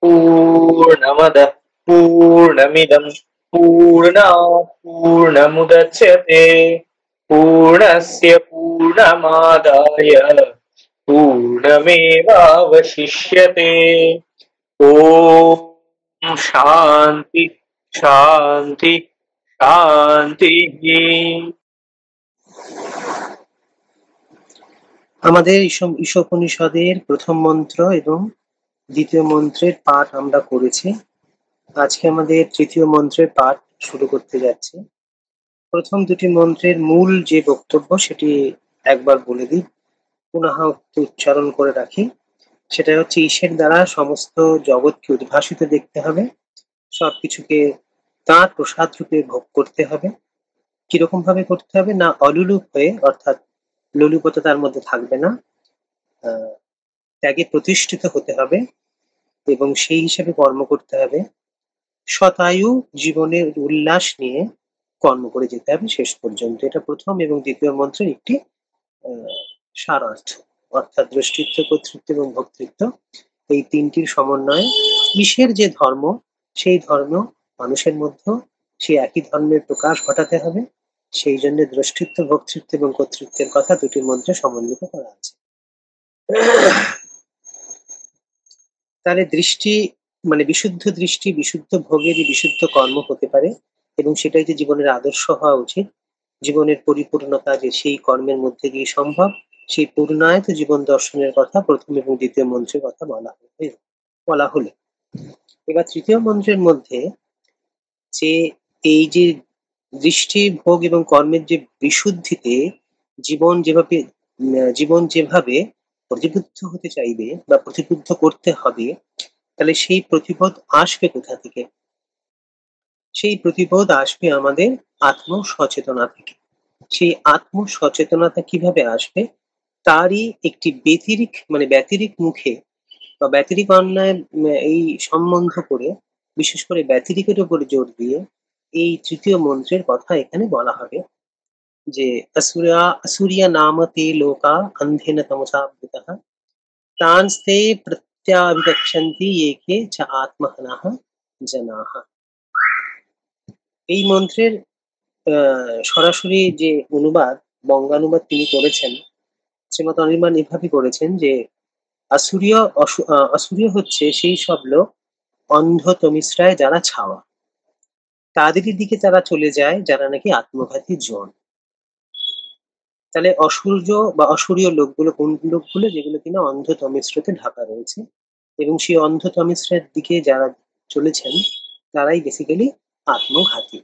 पूर्णमदः पूर्णमिदं पूर्णात् पूर्णमुदच्यते पूर्णस्य पूर्णमादाय पूर्णमेवावशिष्यते। ॐ शान्ति शान्ति শান্তিঃ। আমাদের ঈশোপনিষদের প্রথম মন্ত্র এবং দ্বিতীয় মন্ত্রের পাঠ আমরা করেছি। আজকে আমাদের তৃতীয় মন্ত্রের পাঠ শুরু করতে যাচ্ছি। প্রথম দুটি মন্ত্রের মূল যে বক্তব্য সেটি একবার বলে দিই, পুনঃ উচ্চারণ করে রাখি। সেটা হচ্ছে ঈশ্বর দ্বারা সমস্ত জগৎকে উদ্ভাসিত দেখতে হবে, সবকিছুকে তাঁর প্রসাদ রূপে ভোগ করতে হবে। কিরকম ভাবে করতে হবে না, অলুলুপ হয়ে, অর্থাৎ লোলুপতা তার মধ্যে থাকবে না, ত্যাগে প্রতিষ্ঠিত হতে হবে এবং সেই হিসাবে কর্ম করতে হবে। শতায়ু জীবনের উল্লাস নিয়ে কর্ম করে যেতে হবে শেষ পর্যন্ত। এটা প্রথম এবং দ্বিতীয় মন্ত্রের একটি সারার্থ, অর্থাৎ দৃষ্টিত্ব, কর্তৃত্ব এবং ভোক্তৃত্ব, এই তিনটির সমন্বয়ে ঈশ্বরের যে ধর্ম, সেই ধর্ম মানুষের মধ্যে সেই একই ধর্মের প্রকাশ ঘটাতে হবে। সেই জন্য দৃষ্টিত্ব, ভোক্তৃত্ব এবং কর্তৃত্বের কথা দুটি মন্ত্রে সমন্বিত করা আছে। তাহলে দৃষ্টি মানে বিশুদ্ধ দৃষ্টি বিশুদ্ধ ভোগেরই বিশুদ্ধ কর্ম হতে পারে, এবং সেটাই যে জীবনের আদর্শ হওয়া উচিত। জীবনের পরিপূর্ণতা যে সেই কর্মের মধ্যে দিয়ে সম্ভব, সেই পূর্ণায়ত জীবন দর্শনের কথা প্রথম এবং দ্বিতীয় মন্ত্রের কথা বলা হলো। এবার তৃতীয় মন্ত্রের মধ্যে যে এই যে দৃষ্টি, ভোগ এবং কর্মের যে বিশুদ্ধিতে জীবন যেভাবে প্রতিবুদ্ধ হতে চাইবে বা প্রতিবুদ্ধ করতে হবে, তাহলে সেই প্রতিবোধ আসবে কোথা থেকে? সেই প্রতিবোধ আসবে আমাদের আত্মসচেতনা থেকে। সেই আত্মসচেতনতা কিভাবে আসবে তারই একটি ব্যতিরিক মুখে বা ব্যতিরিক অন্যায় এই সম্বন্ধ করে, বিশেষ করে ব্যতিরিকের উপর জোর দিয়ে এই তৃতীয় মন্ত্রের কথা এখানে বলা হবে যে আসুরিয়া নামতে লোকা অন্ধেন তমসাবৃতঃ তান্স্তে প্রত্যাবিগচ্ছন্তি একে চ আত্মহনঃ জনাঃ। এই মন্ত্রের সরাসরি যে অনুবাদ, বঙ্গানুবাদ তিনি করেছেন, শ্রীমৎ অনির্বাণ এভাবে করেছেন যে আসুরীয় হচ্ছে সেই সব লোক অন্ধ তমিশ্রায় যারা ছাওয়া, তাদেরই দিকে তারা চলে যায় যারা নাকি আত্মঘাতী জন। তাহলে অসূর্য বা অসূরীয় লোকগুলো কোন লোকগুলো? যেগুলো কিনা অন্ধ তমিশ্রতে ঢাকা রয়েছে, এবং সেই অন্ধ তমিশ্রের দিকে যারা চলেছেন তারাই বেসিক্যালি আত্মঘাতী।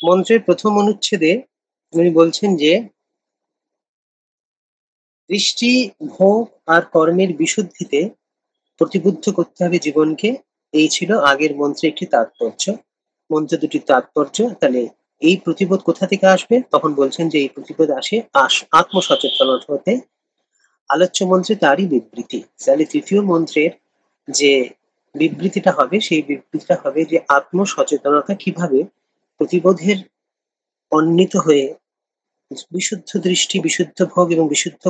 মন্ত্রের প্রথম অনুচ্ছেদে উনি বলছেন যে দৃষ্টি, ভোগ আর কর্মের বিশুদ্ধিতে প্রতিবুদ্ধ করতে হবে জীবনকে। এই ছিল আগের মন্ত্রে একটি তাৎপর্য, মন্ত্র দুটির তাৎপর্য। তাহলে এই প্রতিবোধ কোথা থেকে আসবে? তখন বলছেন যে এই প্রতিবোধ আসে আত্মসচেতনতা হতে। আলোচ্য মন্ত্রে তারই বিবৃতি। তাহলে তৃতীয় মন্ত্রের যে বিবৃতিটা হবে, সেই বিবৃতিটা হবে যে আত্মসচেতনতা কিভাবে প্রতিবোধের অন্বিত হয়ে বিশুদ্ধ দৃষ্টি, বিশুদ্ধ ভোগ এবং বিশুদ্ধ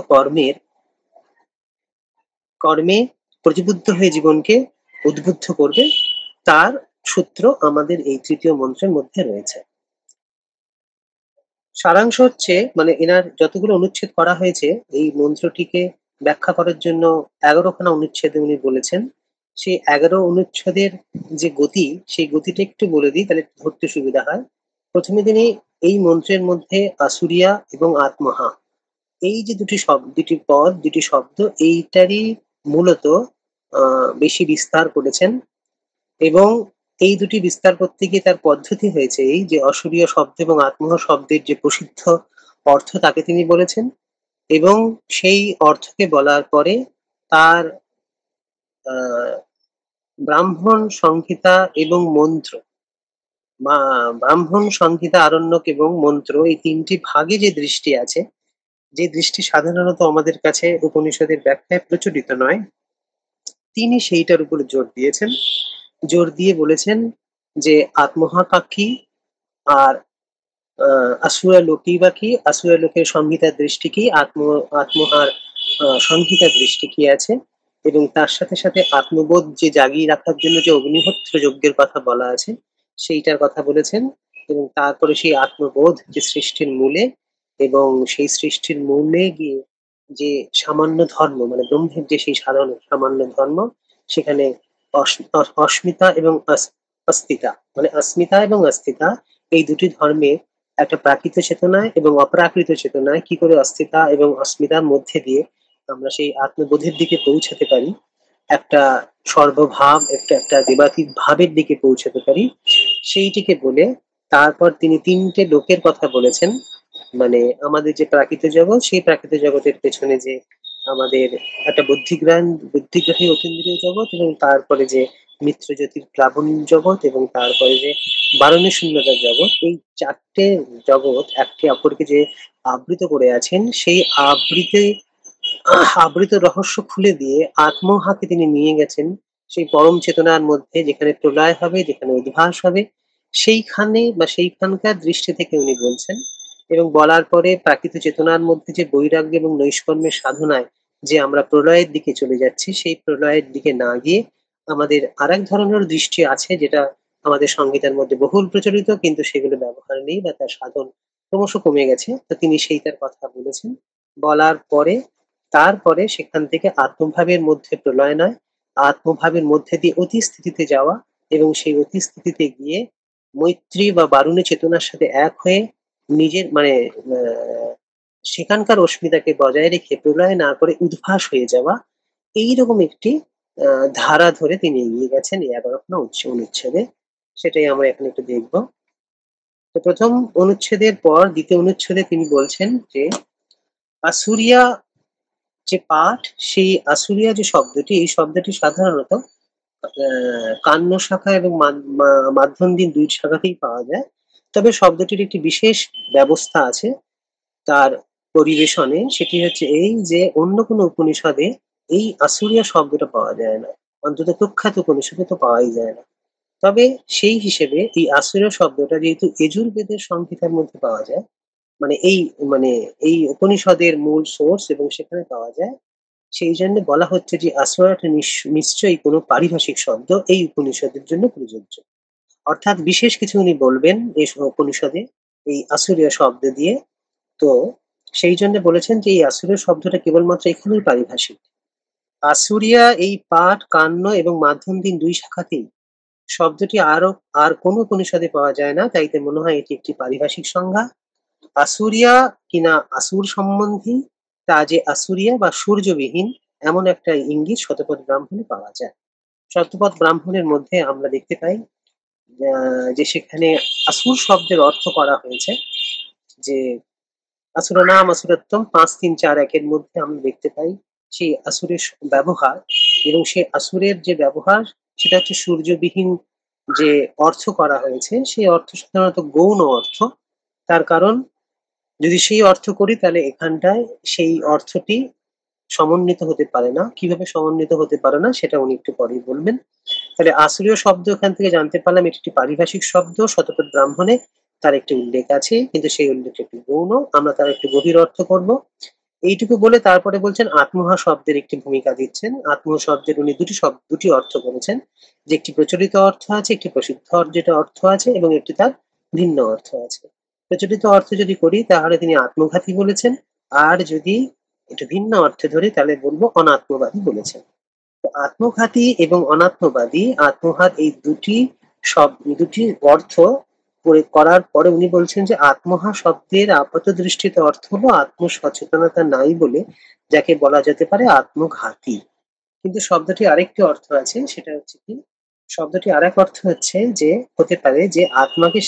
কর্মে প্রতিবুদ্ধ হয়ে জীবনকে উদ্বুদ্ধ করবে, তার সূত্র আমাদের এই তৃতীয় মন্ত্রের মধ্যে রয়েছে। সারাংশ হচ্ছে, মানে এনার যতগুলো অনুচ্ছেদ করা হয়েছে এই মন্ত্রটিকে ব্যাখ্যা করার জন্য 11খানা অনুচ্ছেদে উনি বলেছেন। সেই 11 অনুচ্ছেদের যে গতি, সেই গতিটা একটু বলে দিই, তাহলে ধরতে সুবিধা হয়। প্রথমে তিনি এই মন্ত্রের মধ্যে আসুরিয়া এবং আত্মহা, এই যে দুটি শব্দ, এইটারই মূলত বেশি বিস্তার করেছেন, এবং এই দুটি বিস্তার করতে গিয়ে তার পদ্ধতি হয়েছে এই যে অসূরীয় শব্দ এবং আত্মহা শব্দের যে প্রসিদ্ধ অর্থ তাকে তিনি বলেছেন, এবং সেই অর্থকে বলার পরে তার ব্রাহ্মণ সংহিতা এবং মন্ত্র, ব্রাহ্মণ সংহিতা, আরণ্যক এবং মন্ত্র, এই তিনটি ভাগে যে দৃষ্টি আছে, যে দৃষ্টি সাধারণত আমাদের কাছে উপনিষদের ব্যাখ্যায় প্রচলিত নয়, তিনি সেইটার উপর জোর দিয়েছেন। জোর দিয়ে বলেছেন যে আত্মহা কি, আর আসুরা লোকই বা কি, আসুরা লোকের সংহিতার দৃষ্টি কি, আত্মহার সংহিতা দৃষ্টি কি আছে, এবং তার সাথে সাথে আত্মবোধ যে জাগিয়ে রাখার জন্য যে অগ্নিহোত্র যজ্ঞের কথা বলা আছে সেইটার কথা বলেছেন। এবং তারপরে সেই আত্মবোধ যে সৃষ্টির মূলে, এবং সেই সৃষ্টির মূলে গিয়ে যে সামান্য ধর্ম, মানে ব্রহ্মের যে সেই সাধারণ সামান্য ধর্ম, সেখানে অস্মিতা এবং অস্তিতা, মানে অস্মিতা এবং অস্তিতা, এই দুটি ধর্মে একটা প্রাকৃত চেতনায় এবং অপ্রাকৃত চেতনায় কি করে অস্তিতা এবং অস্মিতার মধ্যে দিয়ে আমরা সেই আত্মবোধের দিকে পৌঁছাতে পারি, একটা সর্বভাব, একটা একটা দেবাতীত ভাবের দিকে পৌঁছাতে পারি, সেইটিকে বলে তারপর তিনি তিনটে লোকের কথা বলেছেন। মানে আমাদের যে প্রাকৃত জগৎ, সেই প্রাকৃত জগতের পেছনে যে আমাদের একটা বুদ্ধিগ্রাহী অতীন্দ্রিয় জগৎ, এবং তারপরে যে মিত্রজ্যোতির প্লাবন জগৎ, এবং তারপরে যে বারণী শূন্যতার জগৎ, এই চারটে জগৎ একে অপরকে যে আবৃত করে আছেন, সেই আবৃত রহস্য খুলে দিয়ে আত্মহাকে তিনি নিয়ে গেছেন সেই পরম চেতনার মধ্যে, যেখানে প্রলয় হবে, যেখানে উদ্ভাস হবে, সেইখানে বা সেইখানকার দৃষ্টি থেকে উনি বলছেন। এবং বলার পরে প্রাকৃত চেতনার মধ্যে যে বৈরাগ্য এবং নৈষ্কর্মের সাধনায় যে আমরা প্রলয়ের দিকে চলে যাচ্ছি, সেই প্রলয়ের দিকে না গিয়ে আমাদের আরেক ধরনের দৃষ্টি আছে, যেটা আমাদের সংগীতের মধ্যে বহুল প্রচলিত, কিন্তু সেগুলো ব্যবহার নেই বা তার সাধন ক্রমশ কমে গেছে। তো তিনি সেইটার কথা বলেছেন। বলার পরে তারপরে সেখান থেকে আত্মভাবের মধ্যে প্রলয় নয়, আত্মভাবের মধ্যে দিয়ে অতিস্থিতিতে যাওয়া, এবং সেই অতিস্থিতিতে গিয়ে মৈত্রী বা বারুণী চেতনার সাথে এক হয়ে নিজের মানে সেখানকার অস্মিতাকে বজায় রেখে প্রলয় না করে উদ্ভাস হয়ে যাওয়া, এইরকম একটি ধারা ধরে তিনি এগিয়ে গেছেন এই 11 অনুচ্ছেদে। সেটাই আমরা এখন একটু দেখব। তো প্রথম অনুচ্ছেদের পর দ্বিতীয় অনুচ্ছেদে তিনি বলছেন যে আসুরিয়া যে পাঠ, সেই আসুরিয়া যে শব্দটি, এই শব্দটি সাধারণত কান্য শাখা এবং মাধ্যন্দিন দুই শাখাতেই পাওয়া যায়। তবে শব্দটির একটি বিশেষ ব্যবস্থা আছে তার পরিবেশনে, সেটি হচ্ছে এই যে অন্য কোনো উপনিষদে এই আসুরিয়া শব্দটা পাওয়া যায় না, অন্তত প্রখ্যাত উপনিষদে তো পাওয়াই যায় না। তবে সেই হিসেবে এই আসুরিয়া শব্দটা যেহেতু যজুর্বেদের সংহিতার মধ্যে পাওয়া যায়, মানে মানে এই উপনিষদের মূল সোর্স এবং সেখানে পাওয়া যায়, সেই জন্য বলা হচ্ছে যে আসুরাটা নিশ্চয়ই কোনো পারিভাষিক শব্দ এই উপনিষদের জন্য প্রযোজ্য। অর্থাৎ বিশেষ কিছু উনি বলবেন এই উপনিষদে এই আসুরিয়া শব্দ দিয়ে। তো সেই জন্য বলেছেন যে এই আসুরিয়া শব্দটা কেবলমাত্র এখানেই পারিভাষিক। আসুরিয়া এই পাঠ, কান্য এবং মাধ্যন্দিন দুই শাখাতেই, শব্দটি আর কোনো উপনিষদে পাওয়া যায় না, তাইতে মনে হয় এটি একটি পারিভাষিক সংজ্ঞা। আসুরিয়া কিনা আসুর সম্বন্ধী, তা যে আসুরিয়া বা সূর্যবিহীন, এমন একটা ইঙ্গিত শতপথ ব্রাহ্মণে পাওয়া যায়। শতপথ ব্রাহ্মণের মধ্যে আমরা দেখতে পাই যে সেখানে আসুর শব্দের অর্থ করা হয়েছে যে আসুর নাম আসুরত্বম 5-3-4-1 মধ্যে আমরা দেখতে পাই সেই আসুরের ব্যবহার, এবং সেই আসুরের যে ব্যবহার সেটা হচ্ছে সূর্যবিহীন যে অর্থ করা হয়েছে, সেই অর্থ সাধারণত গৌণ অর্থ। তার কারণ যদি সেই অর্থ করি তাহলে এখানটায় সেই অর্থটি সমন্বিত হতে পারে না। কিভাবে সমন্বিত হতে পারে না সেটা উনি একটু পরেই বলবেন। তাহলে আসুরীয় শব্দ এখান থেকে জানতে পারলাম এটি একটি পারিভাষিক শব্দ, শতপথ ব্রাহ্মণে তার একটি উল্লেখ আছে, কিন্তু সেই উল্লেখ একটি গৌণ, আমরা তার একটি গভীর অর্থ করব। এইটুকু বলে তারপরে বলছেন আত্মহা শব্দের একটি ভূমিকা দিচ্ছেন। আত্মহা শব্দের উনি দুটি অর্থ করেছেন, যে একটি প্রচলিত অর্থ আছে, একটি প্রসিদ্ধ যেটা অর্থ আছে, এবং একটি তার ভিন্ন অর্থ আছে। প্রচলিত অর্থ যদি করি তাহলে তিনি আত্মঘাতী বলেছেন, আর যদি একটু ভিন্ন অর্থে ধরি তাহলে বলবো অনাত্মবাদী বলেছেন। তো আত্মঘাতী এবং অনাত্মবাদী, আত্মঘাত, এই দুটি অর্থ করার পরে উনি বলছেন যে আত্মহা শব্দের আপাত দৃষ্টিতে অর্থ হলো আত্মসচেতনতা নাই বলে যাকে বলা যেতে পারে আত্মঘাতী। কিন্তু শব্দটি আরেকটি অর্থ আছে, সেটা হচ্ছে কি, শব্দটি আরেক অর্থ হচ্ছে যে হতে পারে যে আত্মাকে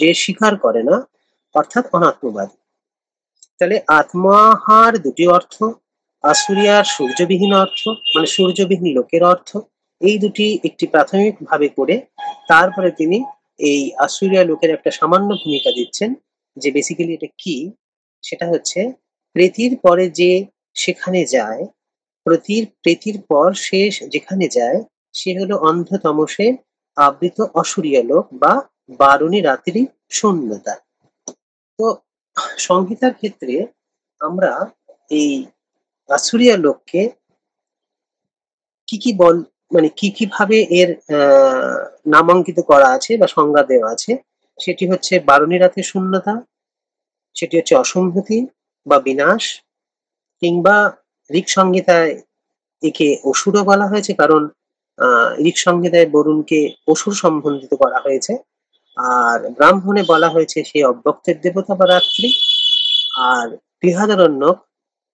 যে স্বীকার করে না, অর্থাৎ অনাত্মবাদী। তাহলে আত্মাহার দুটি অর্থ, আসুরিয়ার সূর্যবিহীন অর্থ, মানে সূর্যবিহীন লোকের অর্থ, এই দুটি একটি প্রাথমিক ভাবে করে তারপরে তিনি এই আসুরিয়া লোকের একটা সামান্য ভূমিকা দিচ্ছেন, যে বেসিক্যালি এটা কি, সেটা হচ্ছে প্রেতির পরে যে সেখানে যায়, প্রেতির পর সে যেখানে যায় সে হলো অন্ধ তমসে আবৃত অসুরিয়া লোক বা বারুণী রাত্রি শূন্যতা। তো সংহিতার ক্ষেত্রে আমরা এই আসুরিয়া লোককে কি কি বল মানে কি কি ভাবে এর নামাঙ্কিত করা আছে বা সংজ্ঞা দেওয়া আছে, সেটি হচ্ছে বারণীরাতে শূন্যতা, সেটি হচ্ছে অসম্ভূতি বা বিনাশ, কিংবা ঋক সংহিতায় একে অসুরও বলা হয়েছে, কারণ ঋক সংহিতায় বরুণকে অসুর সম্বন্ধিত করা হয়েছে। আর ব্রাহ্মণে বলা হয়েছে সে অব্যক্তের দেবতা বা রাত্রি। আর বৃহদারণ্যক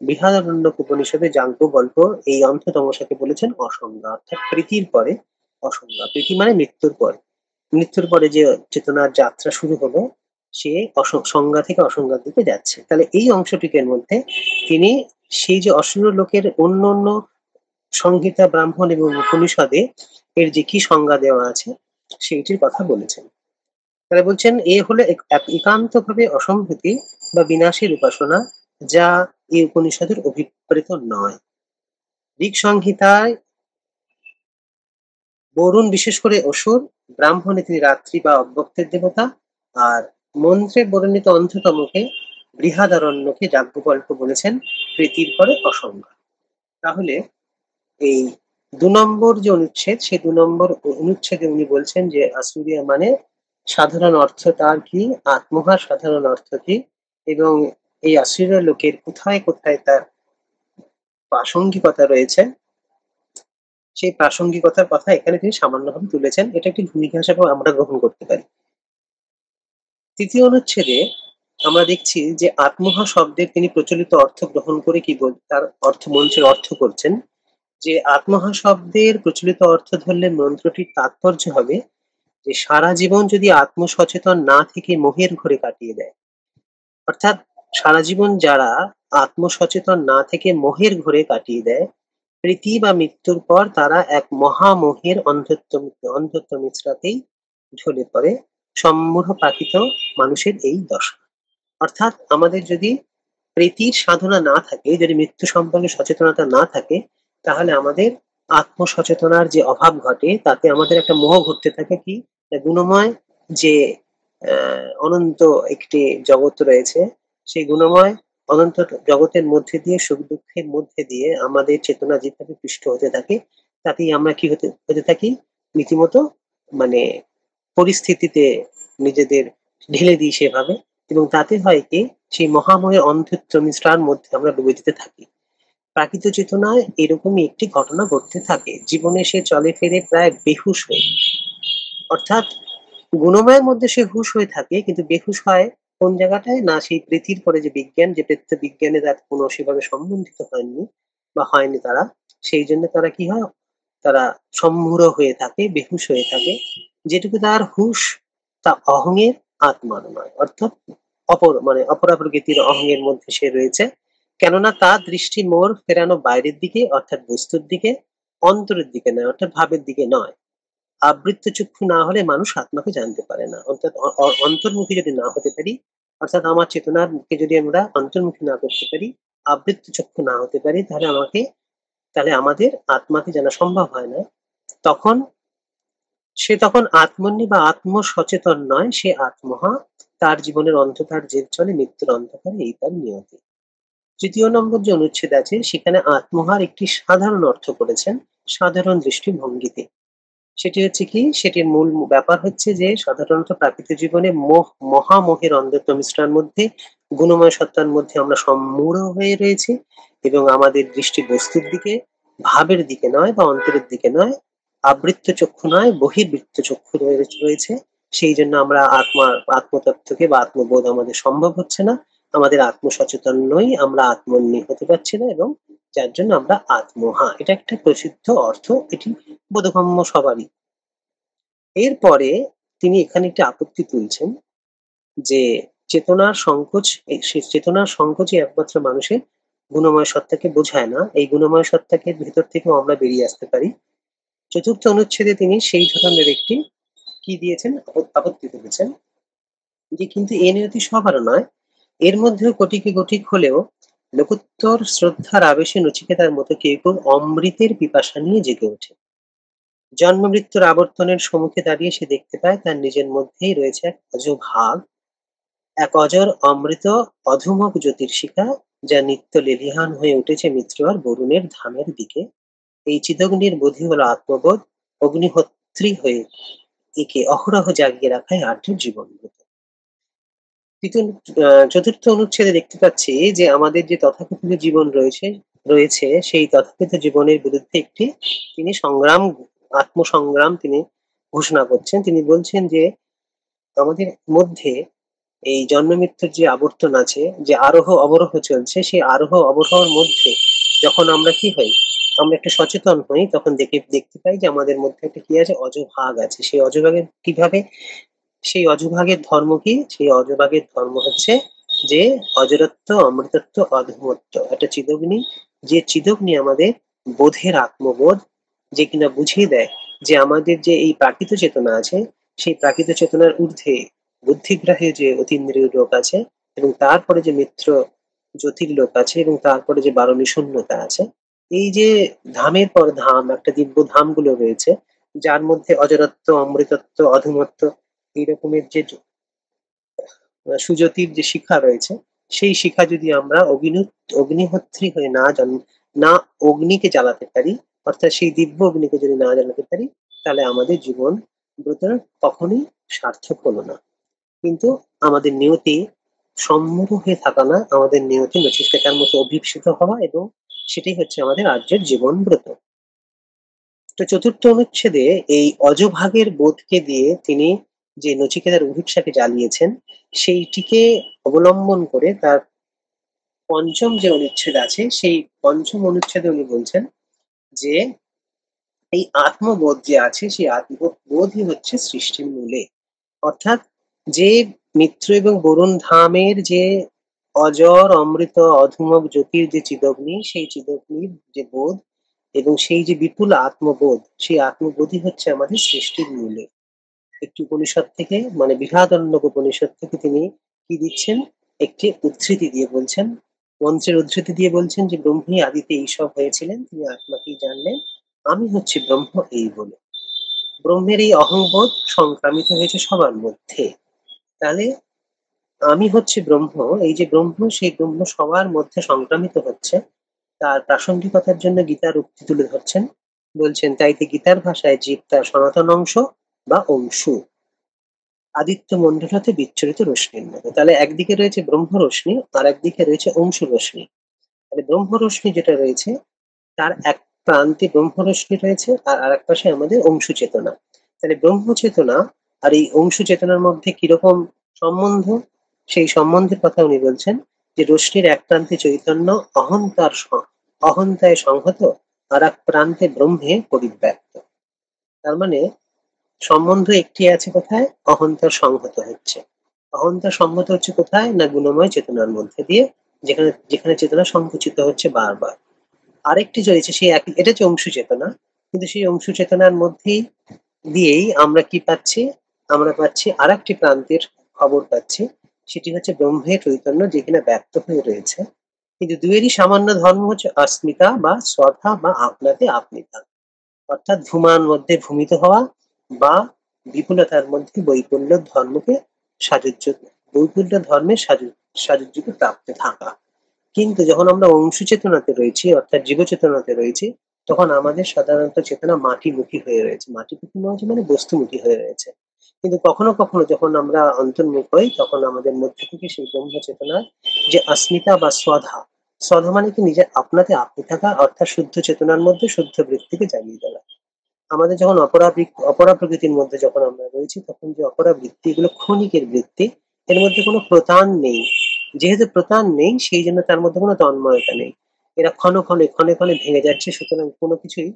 বৃহদারণ্যক উপনিষদে যাজ্ঞবল্ক্য এই অন্ত্যতমসাকে বলেছেন অসংজ্ঞা, অর্থাৎ প্রীতির পরে অসংজ্ঞা। প্রীতি মানে মৃত্যুর পরে, মৃত্যুর পরে যে চেতনার যাত্রা শুরু হলো, সে সংজ্ঞা থেকে অসংজ্ঞার দিকে যাচ্ছে। তাহলে এই অংশটিকের মধ্যে তিনি সেই যে অসুর লোকের অন্য অন্য সংহিতা, ব্রাহ্মণ এবং উপনিষদে এর যে কি সংজ্ঞা দেওয়া আছে সেইটির কথা বলেছেন। তারা বলছেন এ হলো একান্ত ভাবে অসম্ভূতি বা বিনাশের উপাসনা, যা এই উপনিষদের অভিপ্রেত নয়। ঋক সংহিতায় বরুণ বিশেষ করে অসুর, ব্রাহ্মণে তিনি রাত্রি বা অব্যক্তের দেবতা, আর মন্ত্রে বর্ণিত অন্ধ্যতমকে বৃহদারণ্যকে যাজ্ঞবল্ক্য বলেছেন প্রীতির পরে অসংজ্ঞা। তাহলে এই ২ নম্বর যে অনুচ্ছেদ, সেই ২ নম্বর অনুচ্ছেদে উনি বলছেন যে আসুরিয়া মানে সাধারণ অর্থ তার কি, আত্মহার সাধারণ অর্থ কি, এবং এই আসুরিয়া লোকের কোথায় কোথায় তার প্রাসঙ্গিকতা রয়েছে, সেই প্রাসঙ্গিকতার কথা এখানে তিনি সামান্যভাবে তুলেছেন। এটা একটি ভূমিকা হিসেবে আমরা গ্রহণ করতে পারি। তৃতীয় অনুচ্ছেদে আমরা দেখছি যে আত্মহা শব্দের তিনি প্রচলিত অর্থ গ্রহণ করে কি তার অর্থ মন্ত্রের অর্থ করছেন, যে আত্মহা শব্দের প্রচলিত অর্থ ধরলে মন্ত্রটির তাৎপর্য হবে যে সারা জীবন যদি আত্মসচেতন না থেকে মোহের ঘরে কাটিয়ে দেয়, অর্থাৎ সারা জীবন যারা আত্মসচেতন না থেকে মোহের ঘরে কাটিয়ে দেয়, প্রীতি বা মৃত্যুর পর তারা এক মহামোহের অন্ধত্ব মিশ্রাতেই ঢলে পড়ে। সম্মোহ প্রাকৃত মানুষের এই দশা। অর্থাৎ আমাদের যদি প্রীতির সাধনা না থাকে, যদি মৃত্যু সম্পর্কে সচেতনতা না থাকে, তাহলে আমাদের আত্মসচেতনার যে অভাব ঘটে তাতে আমাদের একটা মোহ ঘটতে থাকে কি, গুণময় যে অনন্ত একটি জগৎ রয়েছে, সেই গুণময় অনন্ত জগতের মধ্যে দিয়ে সুখ দুঃখের মধ্যে দিয়ে আমাদের চেতনা যেভাবে পৃষ্ঠ হতে থাকে, তাতেই আমরা কি হতে হতে থাকি, রীতিমতো মানে পরিস্থিতিতে নিজেদের ঢেলে দিই সেভাবে, এবং তাতে হয় কি সেই মহাময়ের অন্ধত্ব মিশ্রার মধ্যে আমরা ডুবে যেতে থাকি। প্রাকৃত চেতনায় এরকমই একটি ঘটনা ঘটতে থাকে, জীবনে সে চলে ফেরে প্রায় বেহুশ হয়ে, অর্থাৎ গুণময়ের মধ্যে সে হুঁশ হয়ে থাকে, কিন্তু বেহুশ হয় কোন জায়গাটায় না, সেই প্রীতির পরে যে বিজ্ঞান, যে প্রেত্য বিজ্ঞানে তার কোনো সেভাবে সম্বন্ধিত হয়নি বা হয়নি তারা, সেই জন্য তারা কি হয়, তারা সম্মূঢ় হয়ে থাকে, বেহুশ হয়ে থাকে। যেটুকু তার হুঁশ তা অহংয়ের, আত্মার নয়, অর্থাৎ অপরা প্রকৃতির অহংয়ের মধ্যে সে রয়েছে। কেননা তার দৃষ্টি মোর ফেরানো বাইরের দিকে, অর্থাৎ বস্তুর দিকে, অন্তরের দিকে নয়, অর্থাৎ ভাবের দিকে নয়। আবৃত্ত চক্ষু না হলে মানুষ আত্মাকে জানতে পারে না, অর্থাৎ অন্তর্মুখী যদি না হতে পারি, অর্থাৎ আমার চেতনার মুখে যদি আমরা অন্তর্মুখী না করতে পারি, আবৃত্ত চক্ষু না হতে পারি, তাহলে আমাদের আত্মাকে জানা সম্ভব হয় না। তখন তখন আত্মন্যী বা আত্ম সচেতন নয়, সে আত্মহা, তার জীবনের অন্ধকার জের চলে মৃত্যুর অন্ধকারে, এই তার নিয়তি। তৃতীয় নম্বর যে অনুচ্ছেদ আছে সেখানে আত্মহার একটি সাধারণ অর্থ করেছেন সাধারণ দৃষ্টিভঙ্গিতে। সেটি হচ্ছে কি, সেটির মূল ব্যাপার হচ্ছে যে সাধারণত প্রাকৃতিক জীবনে মহামোহের অন্ধত্ব মিশ্রার মধ্যে, গুণময় সত্তার মধ্যে আমরা সম্মূঢ় হয়ে রয়েছি, এবং আমাদের দৃষ্টি বস্তুর দিকে, ভাবের দিকে নয় বা অন্তরের দিকে নয়, আবৃত্ত চক্ষু নয় বহির্বৃত্ত চক্ষু রয়েছে। সেই জন্য আমরা আত্মতত্ত্বকে বা আত্মবোধ আমাদের সম্ভব হচ্ছে না, আমাদের আত্মসচেতন নই, আমরা আত্মন্যী হতে পারছি না, এবং যার জন্য আমরা আত্মহা। এটা একটা প্রসিদ্ধ অর্থ, এটি বোধগম্য সবারই। এরপরে তিনি এখানে একটি আপত্তি তুলছেন যে চেতনার সংকোচই একমাত্র মানুষের গুণময় সত্তাকে বোঝায় না, এই গুণময় সত্তাকে ভেতর থেকেও আমরা বেরিয়ে আসতে পারি। চতুর্থ অনুচ্ছেদে তিনি সেই ধরনের একটি কি দিয়েছেন, আপত্তি তুলেছেন যে কিন্তু এ নিয়তি সবার নয়, এর মধ্যেও কোটিকে কোটিক হলেও লোকোত্তর শ্রদ্ধার আবেশে নচিকেতার মতো কেউ কেউ অমৃতের পিপাসা নিয়ে জেগে ওঠে। জন্ম মৃত্যুর আবর্তনের সম্মুখে দাঁড়িয়ে সে দেখতে পায় তার নিজের মধ্যেই রয়েছে এক অজ ভাগ, এক অজর অমৃত অধুমক জ্যোতির্শিখা, যা নিত্য লেলিহান হয়ে উঠেছে মিত্র আর বরুণের ধামের দিকে। এই চিদগ্নির বোধই হলো আত্মবোধ, অগ্নিহোত্রী হয়ে একে অহরহ জাগিয়ে রাখায় আর্যের জীবন। চতুর্থ অনুচ্ছেদে দেখতে পাচ্ছি যে আমাদের যে তথাকথিত জীবন রয়েছে সেই তথাকথিত জীবনের বিরুদ্ধে একটি তিনি সংগ্রাম, আত্মসংগ্রাম তিনি ঘোষণা করছেন। তিনি বলছেন যে আমাদের মধ্যে এই জন্ম মৃত্যুর যে আবর্তন আছে, যে আরোহ অবরোহ চলছে, সেই আরোহ অবরোহের মধ্যে যখন আমরা কি হই, আমরা একটু সচেতন হই, তখন দেখতে পাই যে আমাদের মধ্যে একটা কি আছে, অজভাগ আছে। সেই অজভাগের কিভাবে, সেই অজভাগের ধর্ম কি? সেই অজভাগের ধর্ম হচ্ছে যে অজরত্ব, অমৃতত্ব, অধমত্ব, একটা চিদগ্নি, যে চিদগ্নি আমাদের বোধের আত্মবোধ, যে কিনা বুঝিয়ে দেয় যে আমাদের যে এই প্রাকৃত চেতনা আছে, সেই প্রাকৃত চেতনার ঊর্ধ্বে বুদ্ধিগ্রাহী যে অতীন্দ্রিয় লোক আছে, এবং তারপরে যে মিত্র জ্যোতির লোক আছে, এবং তারপরে যে বারণী শূন্যতা আছে। এই যে ধামের পর ধাম, একটা দিব্য ধাম গুলো রয়েছে, যার মধ্যে অজরত্ব, অমৃতত্ব, অধমত্ব, এই রকমের যে সুজ্যোতির যে শিখা রয়েছে, সেই শিখা যদি আমরা অগ্নিহোত্রী হয়ে না অগ্নিকে জ্বালাতে পারি, অর্থাৎ সেই দিব্য অগ্নিকে যদি না জ্বালাতে পারি, তাহলে আমাদের জীবন ব্রত কখনোই সার্থক হলো না। কিন্তু আমাদের নিয়তি সম্মুখ হয়ে থাকা না, আমাদের নিয়তি নচিকেতার মতো অভিপ্সিত হওয়া, এবং সেটাই হচ্ছে আমাদের আর্যের জীবন ব্রত। তো চতুর্থ অনুচ্ছেদে এই অজভাগের বোধকে দিয়ে তিনি যে নচিকেতার অভিপ্সাকে জ্বালিয়েছেন, সেইটিকে অবলম্বন করে তার পঞ্চম যে অনুচ্ছেদ আছে, সেই পঞ্চম অনুচ্ছেদে উনি বলছেন যে এই আত্মবোধ যে আছে, সেই আত্মবোধই হচ্ছে সৃষ্টির মূলে। অর্থাৎ যে মিত্র এবং বরুণ ধামের যে অজর, অমৃত, অধুমক জ্যোতির যে চিদগ্নি, সেই চিদগ্নির যে বোধ এবং সেই যে বিপুল আত্মবোধ, সেই আত্মবোধই হচ্ছে আমাদের সৃষ্টির মূলে। একটি উপনিষদ থেকে, মানে বৃহদারণ্যক উপনিষদ থেকে তিনি কি দিচ্ছেন, একটি উদ্ধৃতি দিয়ে বলছেন, মন্ত্রের উদ্ধৃতি দিয়ে বলছেন যে ব্রহ্মই আদিতে এইসব হয়েছিলেন, তিনি আত্মাকেই জানলেন, আমি হচ্ছি ব্রহ্ম, এই বলে। ব্রহ্মের এই অহংবোধ সংক্রামিত হয়েছে সবার মধ্যে। তাহলে আমি হচ্ছে ব্রহ্ম, এই যে ব্রহ্ম, সেই ব্রহ্ম সবার মধ্যে সংক্রামিত হচ্ছে। তার প্রাসঙ্গিকতার জন্য গীতার উক্তি তুলে ধরছেন, বলছেন তাইতে গীতার ভাষায় জীব তার সনাতন অংশ বা অংশু, আদিত্য মন্ডল হতে বিচ্ছুরিত রশ্মির মতো। তাহলে একদিকে রয়েছে ব্রহ্ম রশ্মি, আর একদিকে রয়েছে অংশু রশ্মি। তাহলে ব্রহ্ম রশ্মি যেটা রয়েছে, তার এক প্রান্তে ব্রহ্ম রশ্মি রয়েছে, আর আরেক পাশে আমাদের অংশু চেতনা। তাহলে ব্রহ্ম চেতনা আর এই অংশু চেতনার মধ্যে কিরকম সম্বন্ধ, সেই সম্বন্ধের কথা উনি বলছেন যে রশ্মির এক প্রান্তে চৈতন্য অহন্তায় সংহত, আর এক প্রান্তে ব্রহ্মে পরিব্যাপ্ত। তার মানে সম্বন্ধ একটি আছে কোথায়, অহন্তার সংহত হচ্ছে। অহন্তার সংহত হচ্ছে কোথায় না, গুণময় চেতনার মধ্যে দিয়ে, যেখানে যেখানে চেতনা সংকুচিত হচ্ছে বারবার। আরেকটি রয়েছে সেই একই, এটা হচ্ছে অংশু চেতনা, কিন্তু সেই অংশু চেতনার মধ্যেই দিয়েই আমরা কি পাচ্ছি, আমরা পাচ্ছি আর একটি প্রান্তের খবর পাচ্ছি, সেটি হচ্ছে ব্রহ্মের চৈতন্য, যেখানে ব্যক্ত হয়ে রয়েছে। কিন্তু দুয়েরই সামান্য ধর্ম হচ্ছে অস্মিতা বা স্বধা বা আপনাতে আপনিতা, অর্থাৎ ধূমান মধ্যে ভূমিত হওয়া, বা বিপুলতার মধ্যে বৈপুল্য ধর্মকে সাযুজ্য, বৈপুল্য ধর্মের সাযুজ্যকে প্রাপ্ত থাকা। কিন্তু যখন আমরা অংশু চেতনাতে রয়েছি, অর্থাৎ জীব চেতনাতে রয়েছি, তখন আমাদের সাধারণত চেতনা মাটিমুখী হয়ে রয়েছে। মাটিমুখী মানে বস্তুমুখী হয়ে রয়েছে। কিন্তু কখনো কখনো যখন আমরা অন্তর্মুখ হই, তখন আমাদের মধ্যে থেকে সেই ব্রহ্ম চেতনার যে अस्मिता বা স্বধা, স্বধা মানে কি নিজের আপনাতে আপনি থাকা, অর্থাৎ শুদ্ধ চেতনার মধ্যে শুদ্ধ বৃত্তিকে জাগিয়ে তোলা। আমাদের যখন অপরা প্রকৃতির মধ্যে যখন আমরা রয়েছি, তখন যে অপরা বৃত্তি, এগুলো ক্ষণিকের বৃত্তি, এর মধ্যে কোনো প্রতান নেই। যেহেতু প্রতান নেই, সেই জন্য তার মধ্যে কোনো তন্ময়তা নেই। এরা ক্ষণে ক্ষণে ভেঙে যাচ্ছে, সুতরাং কোনো কিছুই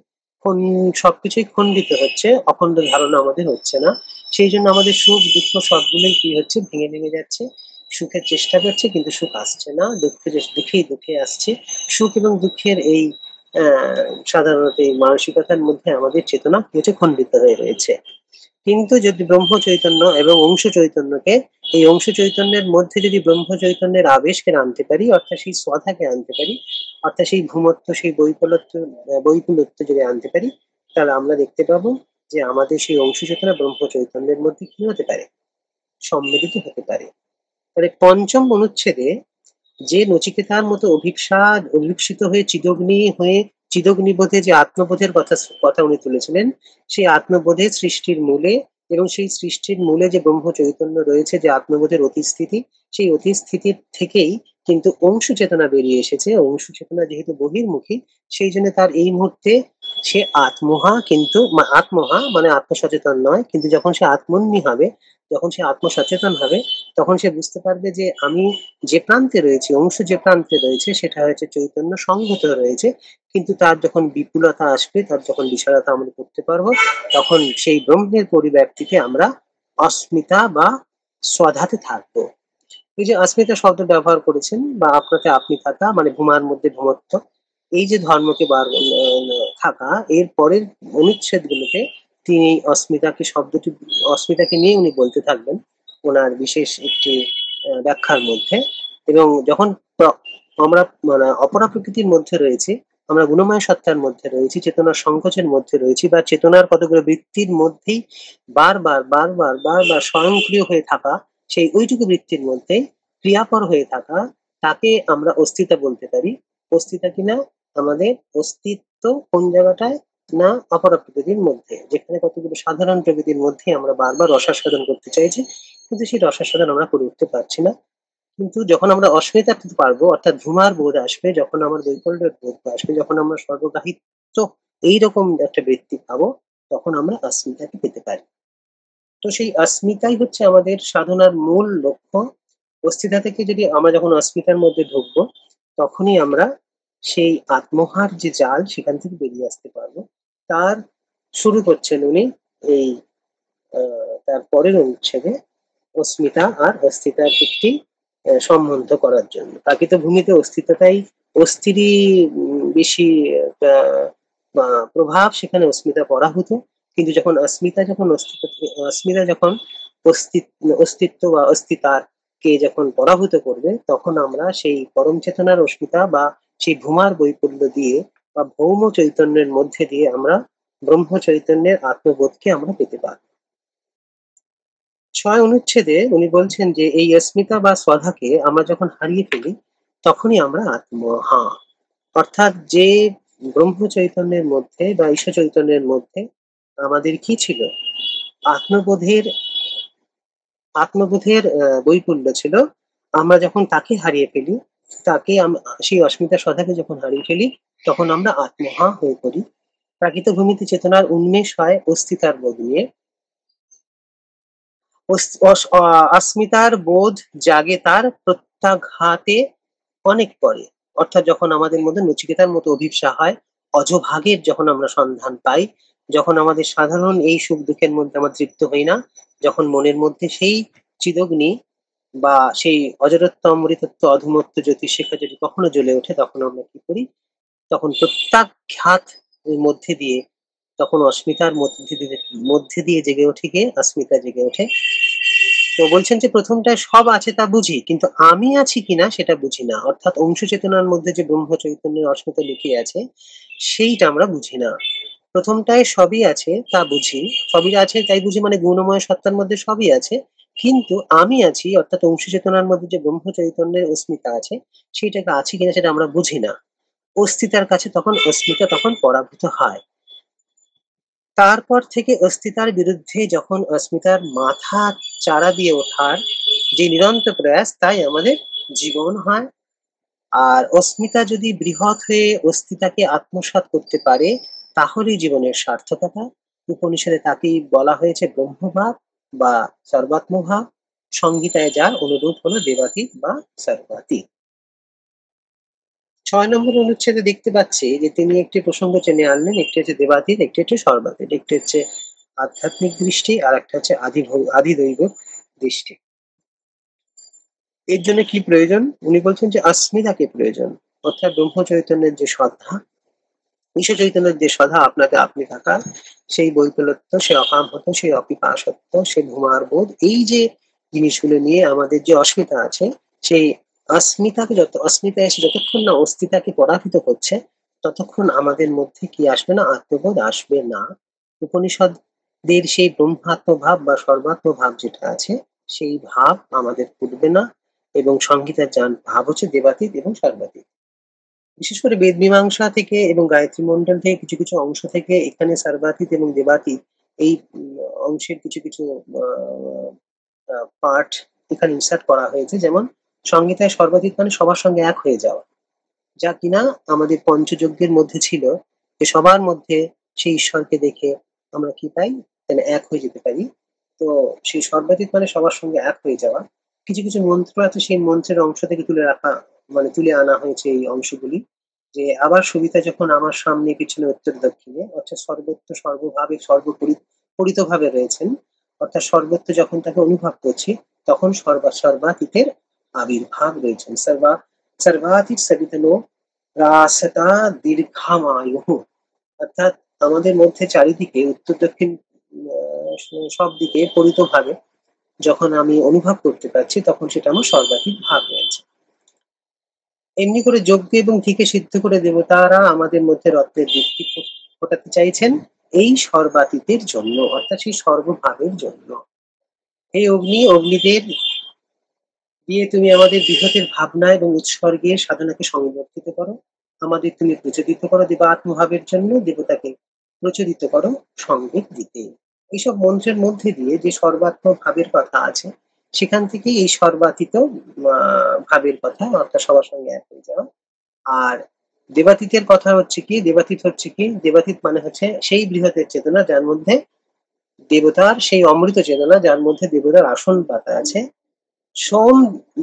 সবকিছুই খণ্ডিত হচ্ছে, অখণ্ড ধারণা আমাদের হচ্ছে না। সেই জন্য আমাদের সুখ দুঃখ সবগুলোই কি হচ্ছে, ভেঙে ভেঙে যাচ্ছে। সুখের চেষ্টা করছে কিন্তু সুখ আসছে না, দুঃখে আসছে। সুখ এবং দুঃখের এই সাধারণত এই মানসিকতার মধ্যে আমাদের চেতনা কি হচ্ছে, খণ্ডিত হয়ে রয়েছে। কিন্তু যদি ব্রহ্ম চৈতন্য এবং অংশ চৈতন্যকে, এই অংশ চৈতন্যের মধ্যে যদি ব্রহ্ম চৈতন্যের আবেশকে আনতে পারি, অর্থাৎ সেই স্বধাকে আনতে পারি, অর্থাৎ সেই ভূমত্ব, সেই বৈপুলত্ব যদি আনতে পারি, তাহলে আমরা দেখতে পাবো যে আমাদের সেই অংশ চেতনা ব্রহ্ম চৈতন্যের মধ্যে কি হতে পারে, সম্মিলিত হতে পারে। তাহলে পঞ্চম অনুচ্ছেদে যে নচিকেতার মতো অভিপ্সিত হয়ে চিদগ্নিবোধে যে আত্মবোধের কথা উনি তুলেছিলেন, সেই আত্মবোধের সৃষ্টির মূলে এবং সেই সৃষ্টির মূলে যে ব্রহ্ম চৈতন্য রয়েছে, যে আত্মবোধের অতিস্থিতি, সেই অতিস্থিতির থেকেই কিন্তু অংশ চেতনা বেরিয়ে এসেছে। অংশ চেতনা যেহেতু বহির্মুখী, সেই জন্য তার এই মুহূর্তে সে আত্মহা মানে আত্মসচেতন নয়, কিন্তু যখন সে আত্মন্যী হবে, যখন সে আত্মসচেতন হবে, তখন সে বুঝতে পারবে যে আমি যে প্রান্তে রয়েছে, অংশ যে প্রান্তে রয়েছে, সেটা হচ্ছে চৈতন্য সংহত রয়েছে। কিন্তু তার যখন বিপুলতা আসবে, তার যখন বিশালতা আমরা করতে পারবো, তখন সেই ব্রহ্মের পরিব্যাপ্তিতে আমরা অস্মিতা বা স্বধাতে থাকবো। এই যে অস্মিতা শব্দ ব্যবহার করেছেন, বা আপনাতে আপনি থাকা, মানে ভূমার মধ্যে ভূমত্ব, এই যে ধর্মকে থাকা, এর পরের অনুচ্ছেদ গুলোতে তিনি এই অস্মিতাকে নিয়ে উনি বলতে থাকবেন ওনার বিশেষ একটি ব্যাখ্যার মধ্যে। এবং যখন আমরা মানে অপরা প্রকৃতির মধ্যে রয়েছি, আমরা গুণময় সত্তার মধ্যে রয়েছি, চেতনার সংকোচের মধ্যে রয়েছি, বা চেতনার কতগুলো বৃত্তির মধ্যেই বারবার স্বয়ংক্রিয় হয়ে থাকা, সেই ওইটুকু বৃত্তির মধ্যে ক্রিয়াপর হয়ে থাকা, তাকে আমরা অস্তিত্ব বলতে পারি। অস্তিত্ব কিনা আমাদের অস্তিত্ব কোন জায়গাটায়, না অপরা প্রকৃতির মধ্যে, যেখানে কতগুলো সাধারণ প্রকৃতির মধ্যে আমরা বারবার রসাস্বাদন করতে চাইছি, কিন্তু সেই রসাস্বাদন আমরা করে উঠতে পারছি না। কিন্তু যখন আমরা অস্মিতা পেতে পারবো, অর্থাৎ ধূমার বোধ আসবে, যখন আমার বৈকল্যের বোধ আসবে, যখন আমরা সর্বগ্রাহিত্ব এইরকম একটা বৃত্তি পাবো, তখন আমরা অস্মিতাকে পেতে পারি। তো সেই অস্মিতাই হচ্ছে আমাদের সাধনার মূল লক্ষ্য। অস্মিতা থেকে যদি আমরা যখন অস্মিতার মধ্যে ঢুকবো, তখনই আমরা সেই আত্মহার যে জাল, সেখান থেকে বেরিয়ে আসতে পারবো। তার শুরু করছেন উনি এই তার পরের অনুচ্ছেদে অস্মিতা আর অস্তিতার একটি সম্বন্ধ করার জন্য। প্রাকৃত ভূমিতে অস্থিরই বেশি প্রভাব, সেখানে অস্মিতা পরাভূত। কিন্তু যখন অস্মিতা যখন অস্তিত্ব বা অস্তিতার কে যখন পরাভূত করবে, তখন আমরা সেই পরম চেতনার অস্মিতা বা সেই ভূমার বৈপুল্য দিয়ে বা ভৌম চৈতন্যের মধ্যে দিয়ে আমরা ব্রহ্ম চৈতন্যের আত্মবোধকে আমরা পেতে পারি। ৬ অনুচ্ছেদে উনি বলছেন যে এই অস্মিতা বা স্বধাকে আমরা যখন হারিয়ে ফেলি, তখনই আমরা আত্মহা, অর্থাৎ যে ব্রহ্ম চৈতন্যের মধ্যে বা ঈশ্বর চৈতন্যের মধ্যে আমাদের কি ছিল, আত্মবোধের আত্মবোধের বৈপুল্য ছিল, আমরা যখন তাকে হারিয়ে ফেলি, সেই অস্মিতা সধাকে যখন হারিয়ে ফেলি, তখন আমরা আত্মহা হয়ে পড়ি। প্রাকৃত ভূমিতে চেতনার উন্মেষ হয় অস্তিতার বোধ নিয়ে। অস্মিতার বোধ জাগে তার প্রত্যাঘাতে অনেক পরে, অর্থাৎ যখন আমাদের মধ্যে নচিকেতার মতো অভিপ্সা হয়, অজভাগের যখন আমরা সন্ধান পাই, যখন আমাদের সাধারণ এই সুখ দুঃখের মধ্যে আমরা তৃপ্ত হই না, যখন মনের মধ্যে সেই চিদগ্নি বা সেই অজরত্ব অমৃতত্ব অধমত্ব জ্যোতিষিখা যদি কখনো জ্বলে ওঠে, তখন আমরা কি করি, তখন প্রত্যাঘাত মধ্যে দিয়ে, তখন অস্মিতার মধ্যে দিয়ে জেগে ওঠে, গিয়ে অস্মিতা জেগে ওঠে। তো বলছেন যে প্রথমটায় সব আছে তা বুঝি, কিন্তু আমি আছি কিনা সেটা বুঝি না। অর্থাৎ অংশ চেতনার মধ্যে যে ব্রহ্ম চৈতন্যের অস্মিতা লুকিয়ে আছে, সেইটা আমরা বুঝি না। প্রথমটায় সবই আছে তা বুঝি, সবই আছে তাই বুঝি, মানে গুণময় সত্তার মধ্যে সবই আছে, কিন্তু আমি আছি, অর্থাৎ অংশ চেতনার মধ্যে যে ব্রহ্ম চৈতন্যের অস্মিতা আছে, সেইটাকে আছে কিনা সেটা আমরা বুঝি না। অস্তিতার কাছে তখন অস্মিতা তখন পরাভূত হয়। তারপর থেকে অস্মিতার বিরুদ্ধে যখন অস্মিতার মাথা চারা দিয়ে ওঠার যে নিরন্তর প্রয়াস, তাই আমাদের জীবন হয়। আর অস্মিতা যদি বৃহৎ হয়ে অস্মিতাকে আত্মসাৎ করতে পারে, তাহলেই জীবনের সার্থকতা। উপনিষদে তাকেই বলা হয়েছে ব্রহ্মভাব বা সর্বাত্মভাব। সংগীতায় যার অনুরূপ হলো দেবাতীত বা সর্বাতীত। ৬ নম্বর অনুচ্ছেদে দেখতে পাচ্ছি যে তিনি একটি প্রসঙ্গ টেনে আনলেন, একটি হচ্ছে দেবাতীত, একটি হচ্ছে সর্বাতীত, একটি হচ্ছে আধ্যাত্মিক দৃষ্টি, আর একটা হচ্ছে আদিদৈবিক দৃষ্টি। এর জন্য কি প্রয়োজন? উনি বলছেন যে অস্মিতাকে প্রয়োজন, অর্থাৎ ব্রহ্ম চৈতন্যের যে শ্রদ্ধা, ঈশ্বর চৈতন্যের যে শ্রদ্ধা, আপনাকে আপনি থাকা, সেই বৈকল্যত্ব, সেই অকামহত, সেই অপিপাসত্ব, সেই ভূমার বোধ, এই যে জিনিসগুলো নিয়ে আমাদের যে অস্মিতা আছে, সেই অস্মিতা এসে যতক্ষণ না অস্মিতাকে পরাভূত করছে, ততক্ষণ আমাদের মধ্যে কি আসবে না, আত্মবোধ আসবে না। উপনিষদদের সেই ব্রহ্মাত্মভাব বা সর্বাত্মভাব যেটা আছে, সেই ভাব আমাদের ফুটবে না। এবং সংহিতার যান ভাব হচ্ছে দেবাতীত এবং সর্বাতীত। বিশেষ করে বেদ মীমাংসা থেকে এবং গায়ত্রী মন্ডল থেকে কিছু কিছু অংশ থেকে এখানে সর্বাতীত এবং দেবাতীত এই অংশের কিছু কিছু পার্ট এখানে ইনসার্ট করা হয়েছে। যেমন সংহিতায় সর্বাতীত মানে সবার সঙ্গে এক হয়ে যাওয়া, যা কিনা আমাদের পঞ্চযজ্ঞের মধ্যে ছিল, যে সবার মধ্যে সেই ঈশ্বরকে দেখে আমরা কি পাই, তাহলে এক হয়ে যেতে পারি। তো সেই সর্বাতীত মানে সবার সঙ্গে এক হয়ে যাওয়া। কিছু কিছু মন্ত্র আছে, সেই মন্ত্রের অংশ থেকে তুলে রাখা, মানে তুলে আনা হয়েছে এই অংশগুলি। যে আবার সুবিধা যখন আমার সামনে পিছনে উত্তর দক্ষিণে, অর্থাৎ সর্বত্র সর্বভাবে পরিত ভাবে রয়েছেন, অর্থাৎ সর্বত্র যখন তাকে অনুভব করছি, তখন সর্বাতীতের আবির্ভাব রয়েছেন। সর্বাতীত সবিতনো রাসতা দীর্ঘামায়ু, অর্থাৎ আমাদের মধ্যে চারিদিকে উত্তর দক্ষিণ সব দিকে পরিত ভাবে যখন আমি অনুভব করতে পারছি, তখন সেটা আমার সর্বাধিক ভাব রয়েছে। এমনি করে যজ্ঞ এবং ধিকে সিদ্ধ করে দেবতারা আমাদের মধ্যে রত্নের দীপ্তি ফোটাতে চাইছেন এই সর্বাতীতের জন্য, অর্থাৎ সেই সর্বভাবের জন্য। এই অগ্নিদেব দিয়ে তুমি আমাদের বৃহতের ভাবনা এবং উৎসর্গের সাধনাকে সংবর্ধিত করো। আমাদের তুমি প্রচোদিত করো দেবা আত্মভাবের জন্য, দেবতাকে প্রচোদিত করো সংবেগ দিতে। এইসব মন্ত্রের মধ্যে দিয়ে যে সর্বাত্ম ভাবের কথা আছে, সেখান থেকে এই সর্বাতীত ভাবের কথা, অর্থাৎ সবার সঙ্গে এক হয়ে যাওয়া। আর দেবাতীতের কথা হচ্ছে কি, দেবাতীত মানে হচ্ছে সেই বৃহতের চেতনা যার মধ্যে দেবতার, সেই অমৃত চেতনা যার মধ্যে দেবতার আসন পাতা আছে। সোম,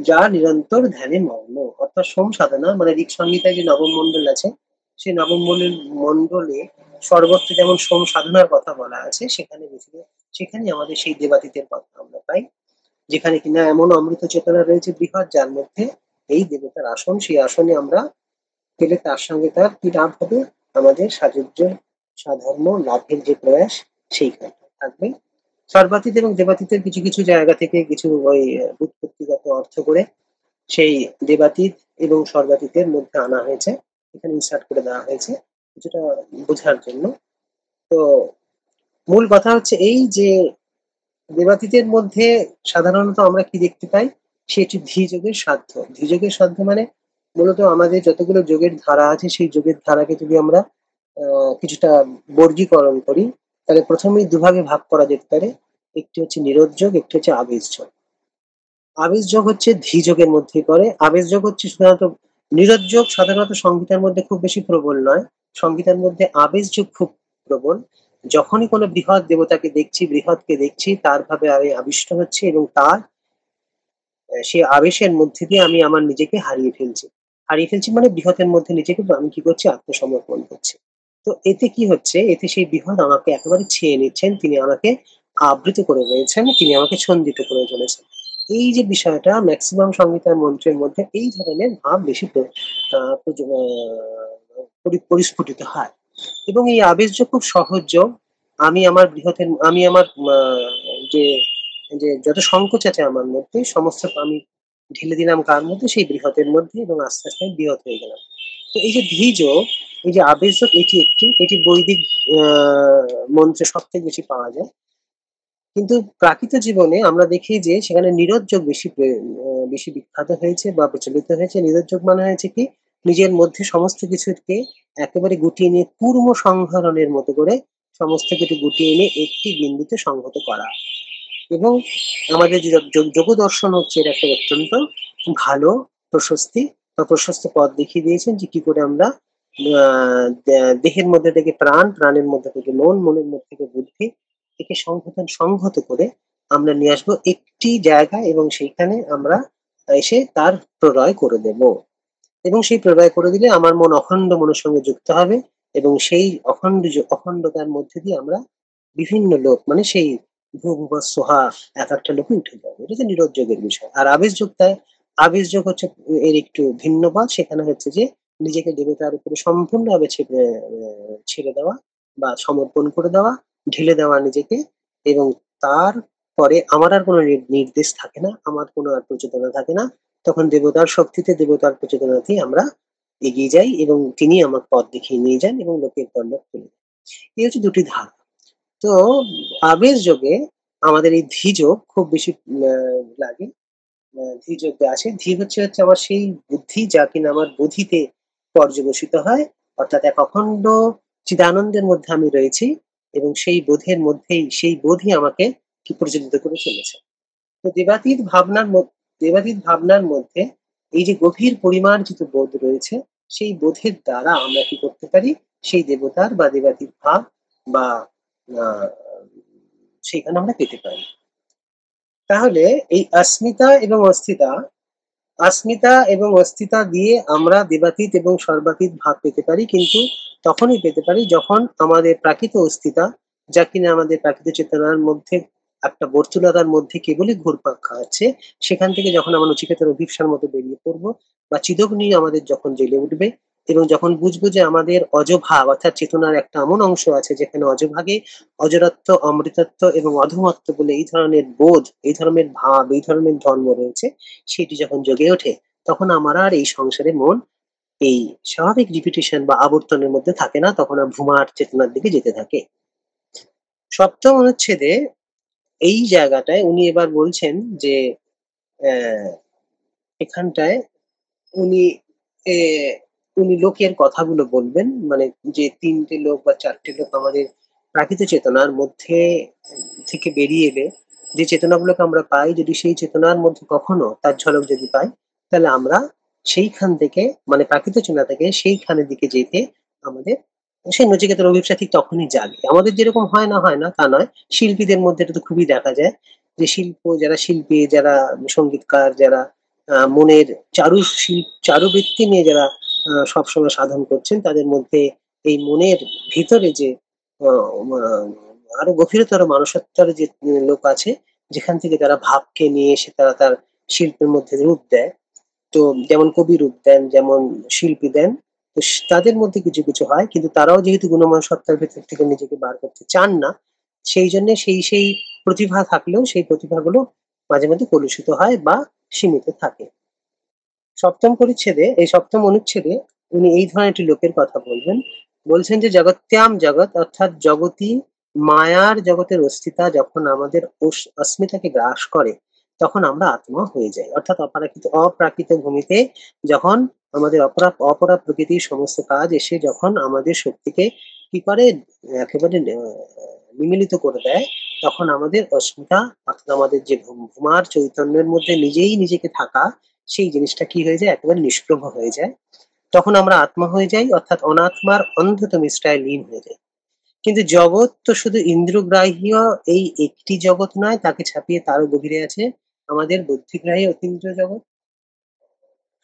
যা নিরন্তর ধ্যানে মগ্ন, অর্থাৎ সোম সাধনা মানে ঋক সংহিতায় যে নবম মন্ডল আছে, সেই নবম মন্ডলে সর্বত্র যেমন সোম সাধনার কথা বলা আছে, সেখানে আমাদের সেই দেবাতীতের কথা আমরা পাই, যেখানে কিনা এমন অমৃত চেতনা রয়েছে বৃহৎ, যার মধ্যে এই দেবতার আসন। সেই আসনে আমরা পেলে তার সঙ্গে তার কি লাভ হবে, আমাদের সাধর্ম লাভের যে প্রয়াস, সেইখানে থাকবে। সর্বাতীত এবং দেবাতীতের কিছু কিছু জায়গা থেকে কিছু ওই উৎপত্তিগত অর্থ করে সেই দেবাতীত এবং সর্বাতীতের মধ্যে আনা হয়েছে, এখানে ইনসার্ট করে দেওয়া হয়েছে কিছুটা বোঝার জন্য। তো মূল কথা হচ্ছে এই যে দেবাতীতের মধ্যে সাধারণত আমরা কি দেখতে পাই, সেটি ধীযোগের সাধ্য। ধীযোগের সাধ্য মানে মূলত আমাদের যতগুলো যোগের ধারা আছে, সেই যোগের ধারাকে যদি আমরা কিছুটা বর্গীকরণ করি, তাহলে প্রথমেই দুভাগে ভাগ করা যেতে পারে। একটি হচ্ছে নিরোধযোগ, একটি হচ্ছে আবেশযোগ। আবেশযোগ হচ্ছে ধীযোগের মধ্যে পড়ে। আবেশযোগ হচ্ছে সাধারণত, নিরোধযোগ সাধারণত সংহিতার মধ্যে খুব বেশি প্রবল নয়, সংহিতার মধ্যে আবেশযোগ খুব প্রবল। যখনই কোনো বৃহৎ দেবতাকে দেখছি, বৃহৎকে দেখছি, তার ভাবে আমি আবিষ্ট হচ্ছে এবং তার সেই আবেশের মধ্যে দিয়ে আমি আমার নিজেকে হারিয়ে ফেলছি মানে বৃহতের মধ্যে নিজেকে আমি কি করছি, আত্মসমর্পণ করছি। তো এতে কি হচ্ছে, এতে সেই বৃহৎ আমাকে একেবারে ছেয়ে নিচ্ছেন, তিনি আমাকে আবৃত করে রয়েছেন, তিনি আমাকে ছন্দিত করে চলেছেন। এই যে বিষয়টা ম্যাক্সিমাম সংহিতার মন্ত্রের মধ্যে এই ধরনের ভাব বেশি পরিস্ফুটিত হয়। এবং এই আবেশযোগ খুব সহজযোগ। আমি আমার যে যে যত সংকোচ আছে আমার মধ্যে, সমস্ত আমি ঢেলে দিলাম কার মধ্যে, সেই বৃহতের মধ্যে, এবং আস্তে আস্তে আমি বৃহৎ হয়ে গেলাম। তো এই যে ধীযোগ, এই যে আবেশযোগ, এটি বৈদিক মন্ত্রে সব থেকে বেশি পাওয়া যায়। কিন্তু প্রাকৃত জীবনে আমরা দেখি যে সেখানে নিরোধযোগ বেশি বিখ্যাত হয়েছে বা প্রচলিত হয়েছে। নিরোধযোগ মানে হয়েছে কি, নিজের মধ্যে সমস্ত কিছুকে একেবারে গুটিয়ে নিয়ে কূর্ম সংহরণের মতো করে সমস্ত কিছু গুটিয়ে এনে একটি বিন্দুতে সংহত করা। এবং আমাদের যে যোগ দর্শন হচ্ছে এর একটা অত্যন্ত ভালো প্রশস্ত পথ দেখিয়ে দিয়েছেন, যে কি করে আমরা দেহের মধ্যে থেকে প্রাণ, প্রাণের মধ্যে থেকে মন, মনের মধ্যে থেকে বুদ্ধি থেকে সংহত করে আমরা নিয়ে আসবো একটি জায়গায়, এবং সেইখানে আমরা এসে তার প্রলয় করে দেব। এবং সেই প্রলয় করে দিলে আমার মন অখণ্ড মনের সঙ্গে যুক্ত হবে, এবং সেই অখণ্ডতার মধ্যে দিয়ে আমরা বিভিন্ন লোক, মানে সেই ভূ সোহা এক একটা লোকে উঠে যাবে। এটা হচ্ছে নিরোধযোগের বিষয়। আর আবেশযোগ হচ্ছে এর একটু ভিন্ন পথ। সেখানে হচ্ছে যে নিজেকে দেবতার উপরে সম্পূর্ণভাবে ছেড়ে দেওয়া বা সমর্পণ করে দেওয়া, ঢেলে দেওয়া নিজেকে। এবং তারপরে আমার আর কোনো নির্দেশ থাকে না, আমার কোনো আর প্রচেতনা থাকে না। তখন দেবতার শক্তিতে, দেবতার প্রচেতনাতেই আমরা এগিয়ে যাই, এবং তিনি আমার পথ দেখিয়ে নিয়ে যান এবং লোকের পরলোক তুলে দেন। এই হচ্ছে দুটি ধাপ। তো আবেশ যোগে আমাদের এই ধীযোগ খুব বেশি লাগে। ধীযোগে আছে। ধী হচ্ছে আমার সেই বুদ্ধি যা কিনা আমার বোধিতে পর্যবসিত হয়, অর্থাৎ এক অখণ্ড চিদানন্দের মধ্যে আমি রয়েছি এবং সেই বোধের মধ্যেই সেই বোধই আমাকে কি পরিচালিত করে চলেছে। তো দেবাতীত ভাবনার মধ্যে এই যে গভীর পরিমার্জিত বোধ রয়েছে, সেই বোধের দ্বারা আমরা কি করতে পারি, সেই দেবতার বা দেবাতীত ভাব বা আহ, সেখানে আমরা পেতে পারি। তাহলে এই अस्मिता এবং অস্তিতা দিয়ে আমরা দেবাতীত এবং সর্বাতীত ভাব পেতে পারি, কিন্তু তখনই পেতে পারি যখন আমাদের প্রাকৃত অস্তিতা, যা কিনা আমাদের প্রাকৃত চেতনার মধ্যে একটা বর্তুলাকার মধ্যে কেবলই ঘুরপাক খাওয়াচ্ছে, সেখান থেকে যখন আমরা নচিকেতার অভিপ্সার মতো বেরিয়ে পড়বো বা চিদগ্নি আমাদের যখন জ্বলে উঠবে এবং যখন বুঝবো যে আমাদের অজভাব অর্থাৎ চেতনার একটা এমন অংশ আছে যেখানে অজভাগে অজরত্ব, অমৃতত্ব এবং অধমত্ব বলে এই ধরনের বোধ, এই ধরনের ভাব, এই ধরনের ধর্ম রয়েছে, সেটি যখন জেগে ওঠে, তখন আমার আর এই সংসারে মন এই স্বাভাবিক রিপিটেশন বা আবর্তনের মধ্যে থাকে না, তখন আর ভূমার চেতনার দিকে যেতে থাকে। সপ্তম অনুচ্ছেদে এই জায়গাটায় উনি এবার বলছেন যে আহ, এখানটায় উনি উনি লোকের কথাগুলো বলবেন, মানে যে তিনটে লোক বা চারটে লোক আমাদের প্রাকৃত চেতনার মধ্যে থেকে বেরিয়ে এলে যে চেতনাগুলোকে আমরা পাই, যদি সেই চেতনার মধ্যে কখনো তার ঝলক যদি পাই, তাহলে আমরা সেইখান থেকে মানে প্রাকৃত চেতনা থেকে সেইখানের দিকে যেতে আমাদের সেই নচিকেতার অভিপ্সা ঠিক তখনই জাগে। আমাদের যেরকম হয় না তা নয়, শিল্পীদের মধ্যে এটা তো খুবই দেখা যায় যে যারা শিল্পী, যারা সঙ্গীতকার, যারা মনের চারুবৃত্তি নিয়ে যারা সবসময় সাধন করছেন, তাদের মধ্যে এই মনের ভিতরে যে আহ, আহ, আরো গভীরতর মানুষত্বের যে লোক আছে, যেখান থেকে তারা ভাবকে নিয়ে এসে তারা তার শিল্পের মধ্যে রূপ দেয়। তো যেমন কবি রূপ দেন, যেমন শিল্পী দেন। তো তাদের মধ্যে কিছু কিছু হয়, কিন্তু তারাও যেহেতু গুণমান সত্তার ভেতর থেকে নিজেকে বার করতে চান না, সেই জন্য সেই প্রতিভা থাকলেও সেই প্রতিভাগুলো মাঝে মাঝে কলুষিত হয় বা সীমিত থাকে। সপ্তম অনুচ্ছেদে উনি এই ধরনের একটি লোকের কথা বলবেন। বলছেন যে জগত্যাম জগৎ অর্থাৎ জগতী মায়ার জগতের অস্তিতা যখন আমাদের অস্মিতাকে গ্রাস করে, তখন আমরা আত্মা হয়ে যাই, অর্থাৎ অপ্রাকৃত ভূমিতে যখন আমাদের অপরা প্রকৃতির সমস্ত কাজ এসে যখন আমাদের শক্তিকে কি করে একেবারে নিমিলিত করে দেয়, তখন আমাদের অস্মিতা অর্থাৎ আমাদের যে ভূমার চৈতন্যের মধ্যে নিজেই নিজেকে থাকা, সেই জিনিসটা কি হয়ে যায়, একেবারে নিষ্প্রভ হয়ে যায়। তখন আমরা আত্মা হয়ে যাই, অর্থাৎ অনাত্মার অন্ধতম নিষ্ঠায় লীন হয়ে যায়। কিন্তু জগৎ তো শুধু ইন্দ্রগ্রাহ্য এই একটি জগৎ নয়, তাকে ছাপিয়ে তারও গভীরে আছে আমাদের বুদ্ধিগ্রাহী অতীন্দ্রিয় জগৎ,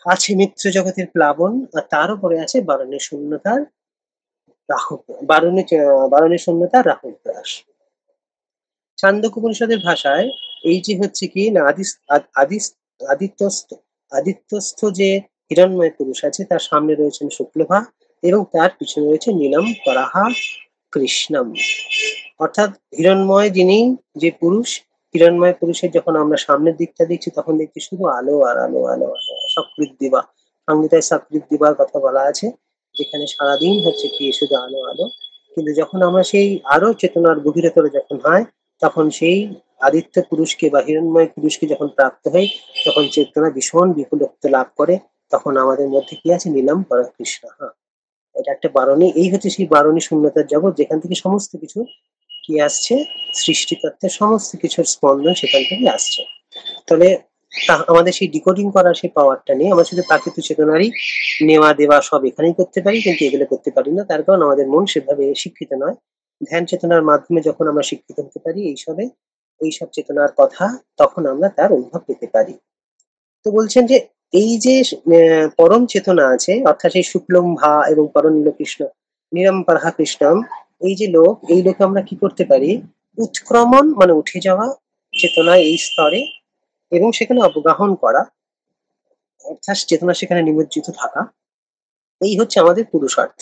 আছে মিত্র জগতের প্লাবন, আর তার উপরে আছে রাহু বারণের শূন্যতার রাহু গ্রাস। ছান্দোক্য উপনিষদের ভাষায় এই যে হচ্ছে কি না আদিত্যস্থ আদিত্যস্থ যে হিরণ্ময় পুরুষ আছে, তার সামনে রয়েছেন শুক্লভা এবং তার পিছনে রয়েছে নীলম পরাহা কৃষ্ণম। অর্থাৎ হিরণ্ময় যিনি যে পুরুষ, হিরণ্ময় পুরুষের যখন আমরা সামনের দিকটা দেখছি, তখন দেখছি শুধু আলো আর আলো আলো আলো, সকৃত দিবা, সংগীতায় সকৃত দিবার কথা বলা আছে, যেখানে সারাদিন হচ্ছে কি শুধু আলো আলো। কিন্তু যখন আমরা সেই আরো চেতনার গভীরতর যখন হয়, তখন সেই আদিত্য পুরুষকে বা হিরণ্ময় পুরুষকে যখন প্রাপ্ত হয়, তখন চেতনা ভীষণ বিপুলত্ব লাভ করে, তখন আমাদের মধ্যে কি আছে, নীলম পরা কৃষ্ণ। হ্যাঁ, এটা একটা বারণী, এই হচ্ছে সেই বারণী শূন্যতার জগৎ, যেখান থেকে সমস্ত কিছু কি আসছে, সৃষ্টিতত্ত্বের সমস্ত কিছুর স্পন্দন সেখান থেকে আসছে। তবে আমাদের সেই ডিকোডিং করার সেই পাওয়ারটা নেই, আমরা শুধু প্রাকৃত চেতনারই নেওয়া দেওয়া সব এখানেই করতে পারি, কিন্তু এগুলো করতে পারি না, তার কারণ আমাদের মন সেভাবে শিক্ষিত নয়। ধ্যান চেতনার মাধ্যমে যখন আমরা শিক্ষিত হতে পারি এইসব চেতনার কথা, তখন আমরা তার অনুভব পেতে পারি। তো বলছেন যে এই যে পরম চেতনা আছে, অর্থাৎ সেই শুক্লম ভা এবং পরম নীল কৃষ্ণ, নিরম্পরহা কৃষ্ণম, এই যে লোক, এই লোকে আমরা কি করতে পারি, উৎক্রমণ মানে উঠে যাওয়া চেতনা এই স্তরে এবং সেখানে অবগাহন করা, অর্থাৎ চেতনা সেখানে নিমজ্জিত থাকা, এই হচ্ছে আমাদের পুরুষার্থ।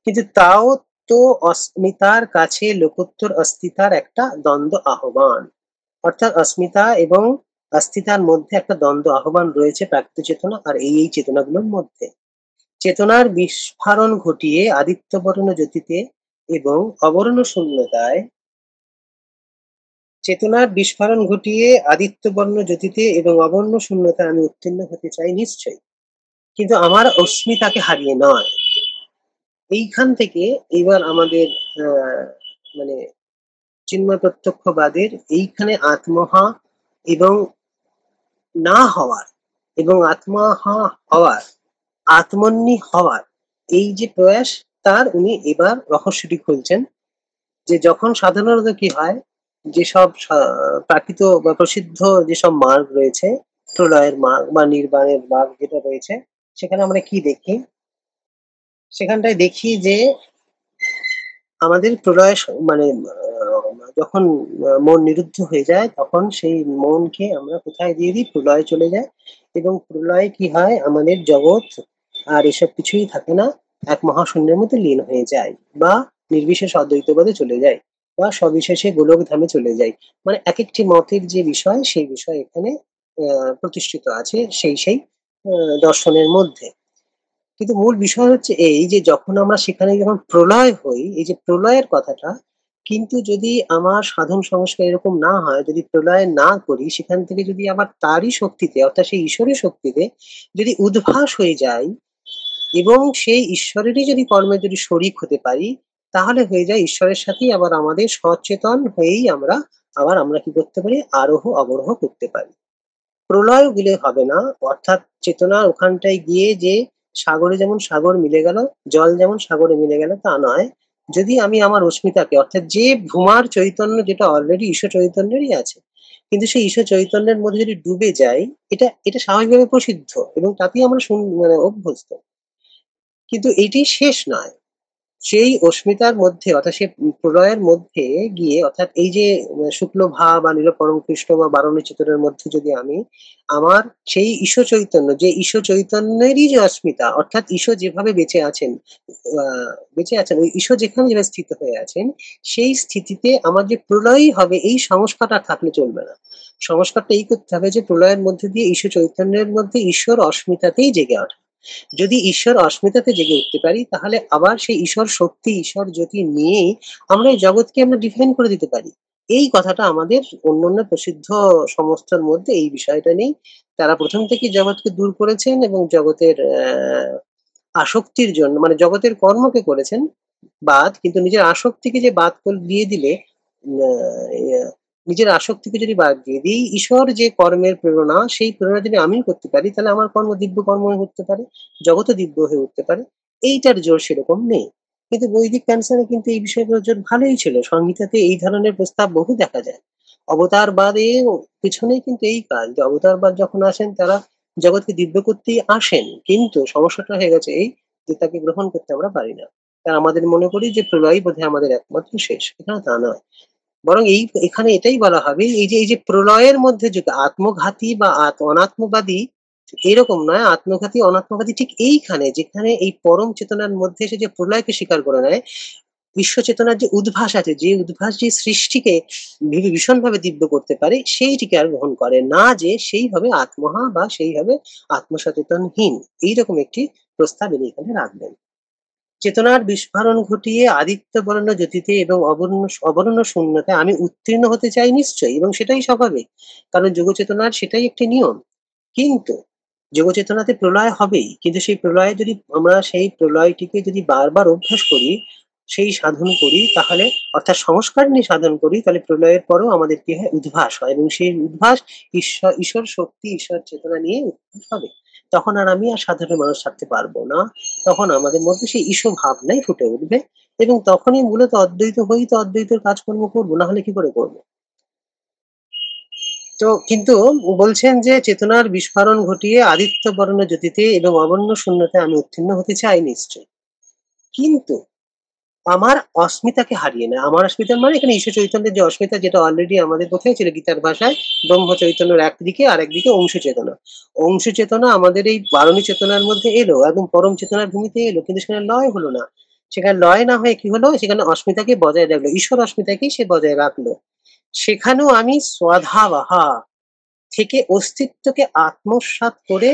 কিন্তু তাও তো অস্মিতার কাছে লোকোত্তর অস্তিতার একটা দ্বন্দ্ব আহ্বান, অর্থাৎ অস্মিতা এবং অস্তিতার মধ্যে একটা দ্বন্দ্ব আহ্বান রয়েছে প্রাকৃত চেতনা আর এই চেতনাগুলোর মধ্যে। চেতনার বিস্ফারণ ঘটিয়ে আদিত্যবর্ণ জ্যোতিতে এবং অবর্ণ শূন্যতায় চেতনার বিস্ফোরণ ঘটিয়ে আদিত্যবর্ণ জ্যোতিতে এবং অবর্ণ শূন্যতায় আমি উত্তীর্ণ হতে চাই নিশ্চয়ই, কিন্তু আমার অস্মিতাকে হারিয়ে নয়। এইখান থেকে এবার আমাদের আহ মানে চিন্ময় প্রত্যক্ষবাদের এইখানে আত্মহা এবং না হওয়ার এবং আত্মহা হওয়ার, আত্মন্যী হওয়ার এই যে প্রয়াস, তার উনি এবার রহস্যটি খুলছেন। যে যখন সাধারণত কি হয়, যেসব প্রাকৃত বা প্রসিদ্ধ যেসব মার্গ রয়েছে, প্রলয়ের মার্গ বা নির্বাণের মার্গ যেটা রয়েছে, সেখানে আমরা কি দেখি? সেখানটায় দেখি যে আমাদের প্রলয় যখন মন নিরুদ্ধ হয়ে যায়, তখন সেই মনকে আমরা কোথায় দিয়ে দিই? প্রলয়ে চলে যায়। এবং প্রলয়ে কি হয়? আমাদের জগৎ আর এসব কিছুই থাকে না, এক মহাশূন্যের মধ্যে লীন হয়ে যায়, বা নির্বিশেষ অদ্বৈতবাদে চলে যায়, বা সবিশেষে গোলক ধামে চলে যায়। মানে এক একটি মতের যে বিষয়, সেই বিষয় এখানে প্রতিষ্ঠিত আছে সেই দর্শনের মধ্যে। কিন্তু মূল বিষয় হচ্ছে এই যে যখন আমরা সেখানে যখন প্রলয় হই, এই যে প্রলয়ের কথাটা, কিন্তু যদি আমার সাধন সংস্কার এরকম না হয়, যদি প্রলয় না করি, সেখান থেকে যদি আবার তারই শক্তিতে, অর্থাৎ সেই ঈশ্বরের শক্তিতে যদি উদ্ভাস হয়ে যায় এবং সেই ঈশ্বরেরই যদি কর্মে যদি শরিক হতে পারি, তাহলে হয়ে যায় ঈশ্বরের সাথেই আবার আমাদের সচেতন হয়েই আমরা কি করতে পারি? আরোহ অবরোহ করতে পারি। প্রলয় গেলে হবে না, অর্থাৎ চেতনা ওখানটায় গিয়ে যে সাগরে যেমন সাগর মিলে গেল, জল যেমন সাগরে মিলে গেল, তা নয়। যদি আমি আমার অস্মিতাকে, অর্থাৎ যে ভূমার চৈতন্য যেটা অলরেডি ঈশ্বর চৈতন্যেরই আছে, কিন্তু সেই ঈশ্বর চৈতন্যের মধ্যে যদি ডুবে যাই, এটা এটা স্বাভাবিকভাবে প্রসিদ্ধ এবং তাতেই আমরা অভ্যস্ত। কিন্তু এটি শেষ নয়। সেই অস্মিতার মধ্যে, অর্থাৎ সেই প্রলয়ের মধ্যে গিয়ে, অর্থাৎ এই যে শুক্ল ভাব বা নীল পরম কৃষ্ণ বা বারণ চিত্রের মধ্যে যদি আমি আমার সেই ঈশ্বর চৈতন্য, যে ঈশ্বর চৈতন্যেরই যে অস্মিতা, অর্থাৎ ঈশ্বর যেভাবে বেঁচে আছেন, ওই ঈশ্বর যেখানে যেভাবে স্থিত হয়ে আছেন, সেই স্থিতিতে আমার যে প্রলয়ই হবে, এই সংস্কারটা থাকলে চলবে না। সংস্কারটা এই করতে হবে যে প্রলয়ের মধ্যে দিয়ে ঈশ্বর চৈতন্যের মধ্যে ঈশ্বর অস্মিতাতেই জেগে ওঠা। যদি ঈশ্বর অস্মিতাতে জেগে উঠতে পারি, তাহলে আবার সেই ঈশ্বর শক্তি, ঈশ্বর জ্যোতি নিয়েই আমরা এই জগৎকে আমরা ডিফাইন করে দিতে পারি। এই কথাটা আমাদের অন্যান্য প্রসিদ্ধ সংস্থার মধ্যে এই বিষয়টা নেই। তারা প্রথম থেকে জগৎকে দূর করেছেন এবং জগতের আসক্তির জন্য, মানে জগতের কর্মকে করেছেন বাদ, কিন্তু নিজের আসক্তিকে যে বাদ করে দিয়ে দিলে, নিজের আসক্তিকে যদি বাদ দিয়ে দিই, ঈশ্বর যে কর্মের প্রেরণা, সেই প্রেরণা যদি আমি করতে পারি, তাহলে আমার কর্ম দিব্য কর্ম হয়ে উঠতে পারে, জগৎ দিব্য হয়ে উঠতে পারে। এইটার জোর সেরকম নেই। কিন্তু বৈদিক ক্যান্সারে কিন্তু এই বিষয়গুলোর জোর ভালোই ছিল। সংহিতাতে এই ধরনের প্রস্তাব বহু দেখা যায়। অবতারবাদে পিছনে কিন্তু এই কাজ, যে অবতারবাদ যখন আসেন, তারা জগৎকে দিব্য করতেই আসেন, কিন্তু সমস্যাটা হয়ে গেছে এই যে তাকে গ্রহণ করতে আমরা পারি না। তার আমাদের মনে করি যে প্রলয় বোধহয় আমাদের একমাত্র শেষ, এখানে তা নয়। বরং এখানে এটাই বলা হবে, এই যে প্রলয়ের মধ্যে যে আত্মঘাতী বা অনাত্মবাদী, এরকম নয়। আত্মঘাতী অনাত্মঘাতী ঠিক এইখানে, যেখানে এই পরম চেতনার মধ্যে এসে যে প্রলয়কে স্বীকার করে নেয়, বিশ্ব চেতনার যে উদ্ভাস আছে, যে উদ্ভাস যে সৃষ্টিকে ভীষণভাবে দিব্য করতে পারে, সেইটিকে আর গ্রহণ করে না, যে সেইভাবে আত্মহা বা সেইভাবে আত্মসচেতনহীন, এইরকম একটি প্রস্তাব ইনি এখানে রাখবেন। চেতনার বিস্ফোরণ ঘটিয়ে আদিত্যবর্ণ জ্যোতিতে এবং অবর্ণ শূন্যতায় আমি উত্তীর্ণ হতে চাই নিশ্চয়ই, এবং সেটাই স্বাভাবিক, কারণ যোগ চেতনার সেটাই একটি নিয়ম। কিন্তু যোগ চেতনাতে প্রলয় হবেই, কিন্তু সেই প্রলয়ে যদি আমরা সেই প্রলয়টিকে যদি বারবার অভ্যাস করি, সেই সাধন করি, তাহলে অর্থাৎ সংস্কার নিয়ে সাধন করি, তাহলে প্রলয়ের পরেও আমাদের কি হয়? উদ্ভাস হয়, এবং সেই উদ্ভাস ঈশ্বর শক্তি, ঈশ্বর চেতনা নিয়ে উদ্ভাস হবে। তখন আর আমি আর সাধারণ মানুষ থাকতে পারবো না। তখন আমাদের মধ্যে সেই ঈশ ভাবনাই ফুটে উঠবে, এবং তখনই মূলত অদ্বৈত হই, তো অদ্বৈতের কাজকর্ম করবো, না হলে কি করে করবো? তো কিন্তু বলছেন যে চেতনার বিস্ফোরণ ঘটিয়ে আদিত্যবর্ণ জ্যোতিতে এবং অবর্ণ শূন্যতায় আমি উত্তীর্ণ হতে চাই নিশ্চয়, কিন্তু আমার অস্মিতাকে হারিয়ে না। আমার অস্মিতা মানে এখানে ঈশ্বর চৈতন্যের যে অস্মিতা, যেটা অলরেডি আমাদের কোথায় ছিল? গীতার ভাষায় ব্রহ্ম চৈতন্যের একদিকে, আর একদিকে অংশ চেতনা। অংশ চেতনা আমাদের এই বারণী চেতনার মধ্যে এলো, একদম পরম চেতনার ভূমিতে এলো, কিন্তু সেখানে লয় হলো না। সেখানে লয় না হয়ে কি হলো? সেখানে অস্মিতাকে বজায় রাখলো, ঈশ্বর অস্মিতাকেই সে বজায় রাখলো। সেখানেও আমি স্বধাবাহা থেকে অস্তিত্বকে আত্মসাৎ করে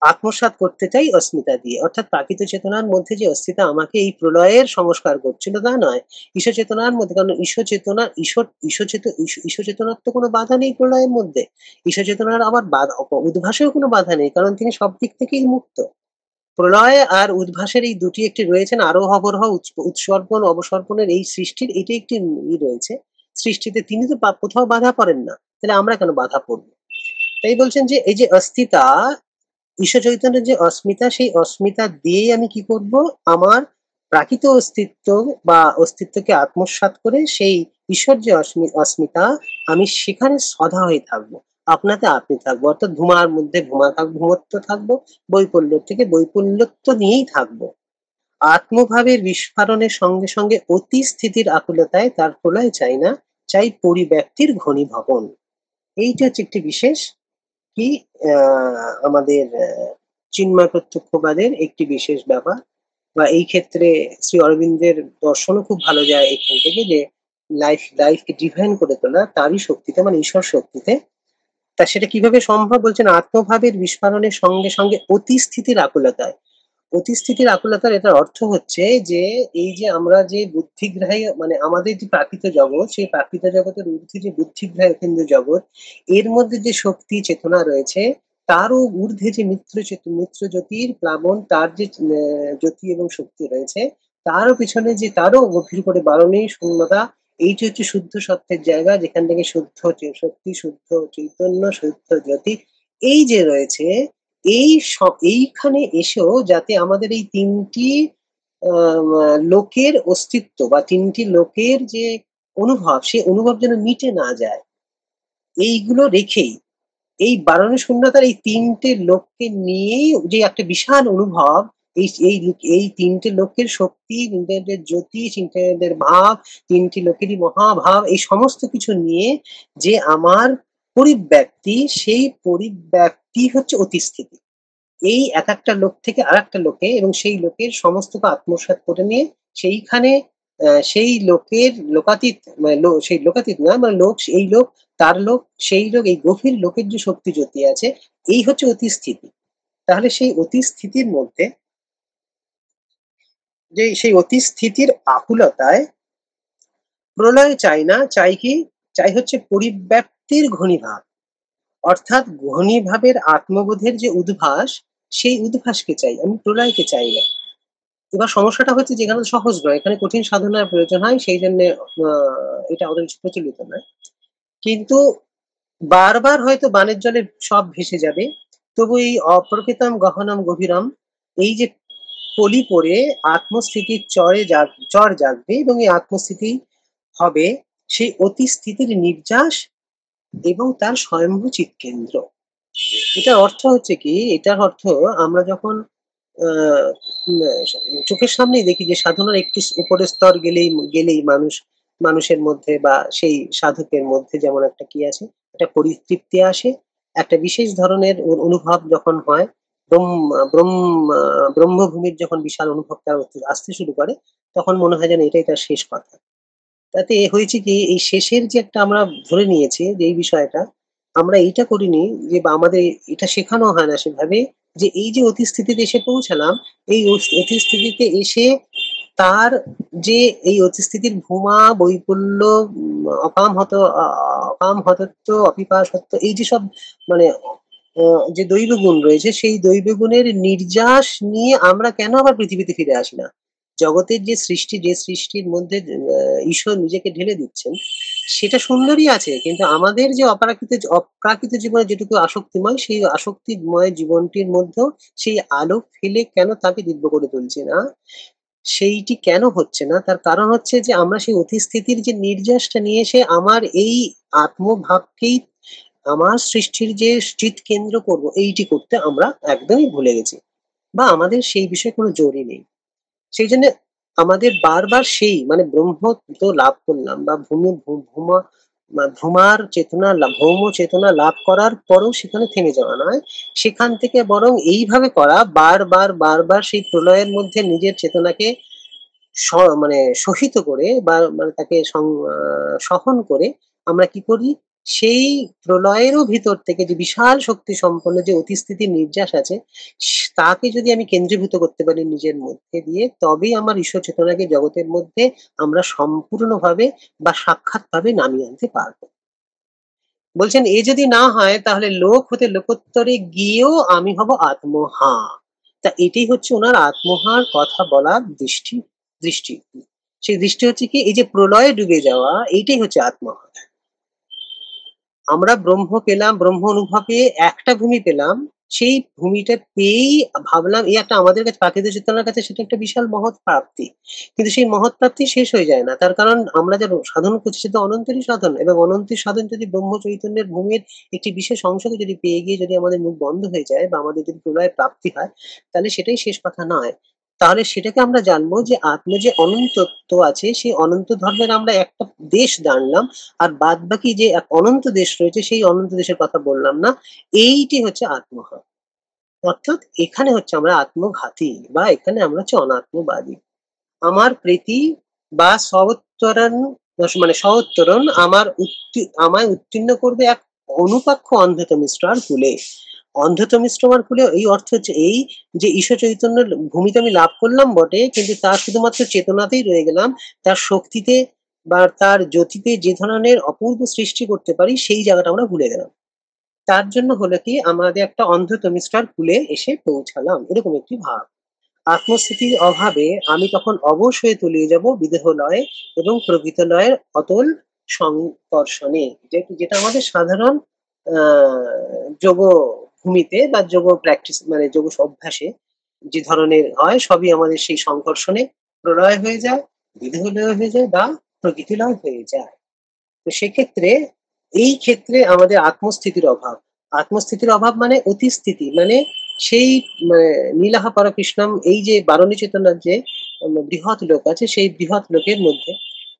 আত্মসাৎ করতে চাই অস্মিতা দিয়ে, অর্থাৎ প্রাকৃত চেতনার মধ্যে যে অস্মিতা আমাকে এই প্রলয়ের সংস্কার করছিল তা নয়, ঈশ্বর চেতনার মধ্যে। কারণ ঈশ্বর চেতনার তো কোনো বাধা নেই প্রলয়ের মধ্যে। ঈশ্বর চেতনার আবার উদ্ভাসেও কোনো বাধা নেই, কারণ তিনি সব দিক থেকেই মুক্ত। প্রলয় আর উদ্ভাসের এই দুটি একটি রয়েছেন, আরোহ অবরোহ উৎসর্পণ অবসর্পণের এই সৃষ্টির এটি একটি রয়েছে সৃষ্টিতে। তিনি তো কোথাও বাধা পড়েন না, তাহলে আমরা কেন বাধা পড়বো? তাই বলছেন যে এই যে অস্মিতা, ঈশ্বর চৈতন্যের যে অস্মিতা, সেই অস্মিতা দিয়েই আমি কি করব, আমার প্রাকৃত অস্তিত্ব বা অস্তিত্বকে আত্মসাৎ করে সেই ঈশ্বর যে অস্মিতা, আমি সেখানে সদা হয়ে থাকবো, আপনাতে আপনি থাকবো, অর্থাৎ ধুমার মধ্যে ভূমত্ব থাকবো, বৈপল্য থেকে বৈপল্যত্ব নিয়েই থাকবো। আত্মভাবের বিস্ফারণের সঙ্গে সঙ্গে অতি স্থিতির আকুলতায় তার প্রলয় চাই না, চাই পরিব্যাপ্তির ঘনীভবন। এইটা হচ্ছে একটি বিশেষ কি আমাদের চিন্ময় প্রত্যক্ষবাদের একটি বিশেষ ব্যাপার। বা এই ক্ষেত্রে শ্রী অরবিন্দের দর্শনও খুব ভালো যায় এখান থেকে, যে লাইফকে ডিভাইন করে তোলা তারই শক্তিতে, মানে ঈশ্বর শক্তিতে। তা সেটা কিভাবে সম্ভব বলছেন, আত্মভাবের বিস্ফারণের সঙ্গে সঙ্গে অতি স্থিতির আকুলতায়। অতিস্থিতির আকুলতার এটার অর্থ হচ্ছে যে এই যে আমরা যে বুদ্ধিগ্রাহী, মানে আমাদের যে প্রাকৃত জগৎ, সেই প্রাকৃত জগতের ঊর্ধ্বে যে বুদ্ধিগ্রাহী কেন্দ্র জগৎ, এর মধ্যে যে শক্তি চেতনা রয়েছে, তারও ঊর্ধ্বে যে মিত্র জ্যোতির প্লাবন, তার যে জ্যোতি এবং শক্তি রয়েছে, তারও পিছনে যে তারও গভীর করে বারণেই শূন্যতা। এইটি হচ্ছে শুদ্ধ সত্যের জায়গা, যেখান থেকে শুদ্ধ শক্তি, শুদ্ধ চৈতন্য, শুদ্ধ জ্যোতি এই যে রয়েছে, এইখানে এসেও যাতে আমাদের এই তিনটি লোকের অস্তিত্ব বা তিনটি লোকের যে অনুভব, সেই অনুভব যেন মিটে না যায়, এইগুলো রেখেই এই বারণে শূন্যতার এই তিনটে লোককে নিয়েই যে একটা বিশাল অনুভব, এই এই এই তিনটে লোকের শক্তি, তিনটেদের জ্যোতি, তিনটেদের ভাব, তিনটি লোকেরই মহাভাব, এই সমস্ত কিছু নিয়ে যে আমার পরিব্যাপ্তি, সেই পরিব্যাপ্তি হচ্ছে অতিস্থিতি। এই এক একটা লোক থেকে আর একটা লোকে, এবং সেই লোকের সমস্তকে আত্মসাৎ করে নিয়ে সেইখানে সেই লোকের লোকাতীত, মানে সেই লোকাতীত নয়, মানে লোক, এই লোক, তার লোক, সেই লোক, এই গভীর লোকের যে শক্তি জ্যোতি আছে, এই হচ্ছে অতিস্থিতি। তাহলে সেই অতিস্থিতির মধ্যে, যে সেই অতিস্থিতির আকুলতায় প্রলয় চাই না, চাই কি, চাই হচ্ছে পরিব্যাপ্তির ঘনীভাব, অর্থাৎ ঘনীভাবের আত্মবোধের যে উদ্ভাস, সেই উদ্ভাসকে চাই, আমি প্রলয়কে চাই না। এবার সমস্যাটা হচ্ছে যে এখানে সহজ নয়, এখানে কঠিন সাধনার প্রয়োজন হয়, সেই জন্য এটা অত কিছু প্রচলিত নয়। কিন্তু বারবার হয়তো বানের জলে সব ভেসে যাবে, তবু এই অপ্রকৃতম গহনম গভীরম, এই যে পলি পড়ে আত্মস্থিতির চর জাগবে, এবং এই আত্মস্থিতি হবে সেই অতি স্থিতির নির্যাস এবং তার স্বয়ম্ভু চিৎকেন্দ্র। এটার অর্থ হচ্ছে কি, এটার অর্থ আমরা যখন চোখের সামনেই দেখি যে সাধনার একটি উপরের স্তর গেলেই মানুষের মধ্যে বা সেই সাধকের মধ্যে যেমন একটা কি আছে, একটা পরিতৃপ্তি আসে, একটা বিশেষ ধরনের অনুভব যখন হয়, ব্রহ্মভূমির যখন বিশাল অনুভবটা আসতে শুরু করে, তখন মনে হয় যেন এটাই তার শেষ কথা। তাতে হয়েছে কি, এই শেষের যে একটা আমরা ধরে নিয়েছি যে এই বিষয়টা, আমরা এইটা করিনি যে, বা আমাদের এটা শেখানো হয় না সেভাবে, যে এই যে অতিস্থিতিতে এসে পৌঁছালাম, এই অতিস্থিতিতে এসে তার যে এই অতিস্থিতির ভূমা, বৈপুল্য, অকামহতত্ব, অপিপাসত্ব, এই যে সব মানে যে দৈব গুণ রয়েছে, সেই দৈব গুণের নির্যাস নিয়ে আমরা কেন আবার পৃথিবীতে ফিরে আসি না? জগতের যে সৃষ্টি, যে সৃষ্টির মধ্যে ঈশ্বর নিজেকে ঢেলে দিচ্ছেন, সেটা সুন্দরই আছে, কিন্তু আমাদের যে অপ্রাকৃত জীবনে যেটুকু আসক্তিময়, সেই আসক্তিময় জীবনটির মধ্যেও সেই আলো ফেলে কেন তাকে দিব্য করে তুলছে না, সেইটি কেন হচ্ছে না? তার কারণ হচ্ছে যে আমরা সেই অতিস্থিতির যে নির্যাসটা নিয়ে এসে আমার এই আত্মভাবকেই আমার সৃষ্টির যে চিৎকেন্দ্র করব, এইটি করতে আমরা একদমই ভুলে গেছি, বা আমাদের সেই বিষয়ে কোনো জোরই নেই। সেই জন্য আমাদের বারবার সেই মানে ব্রহ্মত্ব লাভ করলাম বা ভূমার চেতনা ভৌম চেতনা লাভ করার পরও সেখানে থেমে যাওয়া নয়, সেখান থেকে বরং এইভাবে করা, বারবার বারবার সেই প্রলয়ের মধ্যে নিজের চেতনাকে মানে সহিত করে বা মানে তাকে সহন করে আমরা কি করি, সেই প্রলয়েরও ভিতর থেকে যে বিশাল শক্তি সম্পন্ন যে অতিস্থিতির নির্যাস আছে, তাকে যদি আমি কেন্দ্রীভূত করতে পারি নিজের মধ্যে দিয়ে, তবেই আমার ঈশ্বর চেতনাকে জগতের মধ্যে আমরা সম্পূর্ণভাবে বা সাক্ষাৎভাবে নামিয়ে আনতে পারবো। বলছেন এ যদি না হয় তাহলে লোক হতে লোকোত্তরে গিয়েও আমি হব আত্মহা। তা এটাই হচ্ছে ওনার আত্মহার কথা বলার দৃষ্টি। সেই দৃষ্টি হচ্ছে কি, এই যে প্রলয়ে ডুবে যাওয়া, এইটাই হচ্ছে আত্মহা। আমরা ব্রহ্ম পেলাম, ব্রহ্ম অনুভবে একটা ভূমি পেলাম, সেই ভূমিটা পেয়েই ভাবলাম এই একটা আমাদের কাছে প্রাকৃতিক চেতনার কাছে সেটা একটা বিশাল মহৎ প্রাপ্তি। কিন্তু সেই মহৎ প্রাপ্তি শেষ হয়ে যায় না, তার কারণ আমরা যে সাধন করছি সেটা অনন্তেরই সাধন, এবং অনন্তের সাধন যদি ব্রহ্ম চৈতন্যের ভূমির একটি বিশেষ অংশকে যদি পেয়ে গিয়ে যদি আমাদের মুখ বন্ধ হয়ে যায় বা আমাদের যদি প্রলয় প্রাপ্তি হয়, তাহলে সেটাই শেষ কথা নয়। তাহলে সেটাকে আমরা জানবো যে আত্মা যে অনন্তত্ব আছে, সেই অনন্ত ধর্মের আমরা একটা দেশ জানলাম, আর বাদ বাকি যে এক অনন্ত দেশ রয়েছে সেই অনন্ত দেশের কথা বললাম না। এইটি হচ্ছে আত্মহা। অর্থাৎ এখানে হচ্ছে আমরা আত্মঘাতী, বা এখানে আমরা হচ্ছে অনাত্মবাদী। আমার প্রীতি বা সউত্তরণ, মানে সউত্তরণ আমায় উত্তীর্ণ করবে এক অনুপাক্ষ অন্ধতমিষ্ট্রার কুলে। অন্ধতমিষ্ট্রার কুলে এই অর্থ হচ্ছে এই, যে ঈশ্বর চৈতন্যের ভূমিতে আমি লাভ করলাম বটে, কিন্তু তার শুধুমাত্র চেতনাতেই রয়ে গেলাম, তার শক্তিতে বা তার জ্যোতিতে যে ধরনের অপূর্ব সৃষ্টি করতে পারি সেই জায়গাটা আমরা ভুলে গেলাম। তার জন্য হলো কি, আমাদের একটা অন্ধতমিষ্ট্রার কুলে এসে পৌঁছালাম, এরকম একটি ভাব। আত্মস্থিতির অভাবে আমি তখন অবশ হয়ে তলিয়ে যাব বিদেহলয়ে এবং প্রকৃতলয়ের অতল সংকর্ষণে, যেটা আমাদের সাধারণ যোগ ভূমিতে বা যোগ প্র্যাকটিস, মানে যোগ অভ্যাসে যে ধরনের হয়, সবই আমাদের সেই সংকর্ষণে প্রলয় হয়ে যায়, বিদেহলয় হয়ে যায় বা প্রকৃতিলয় হয়ে যায়। তো সেক্ষেত্রে এই ক্ষেত্রে আমাদের আত্মস্থিতির অভাব। আত্মস্থিতির অভাব মানে অতিস্থিতি, মানে সেই নীলাহা পরকৃষ্ণম, এই যে বারণী চেতনার যে বৃহৎ লোক আছে, সেই বৃহৎ লোকের মধ্যে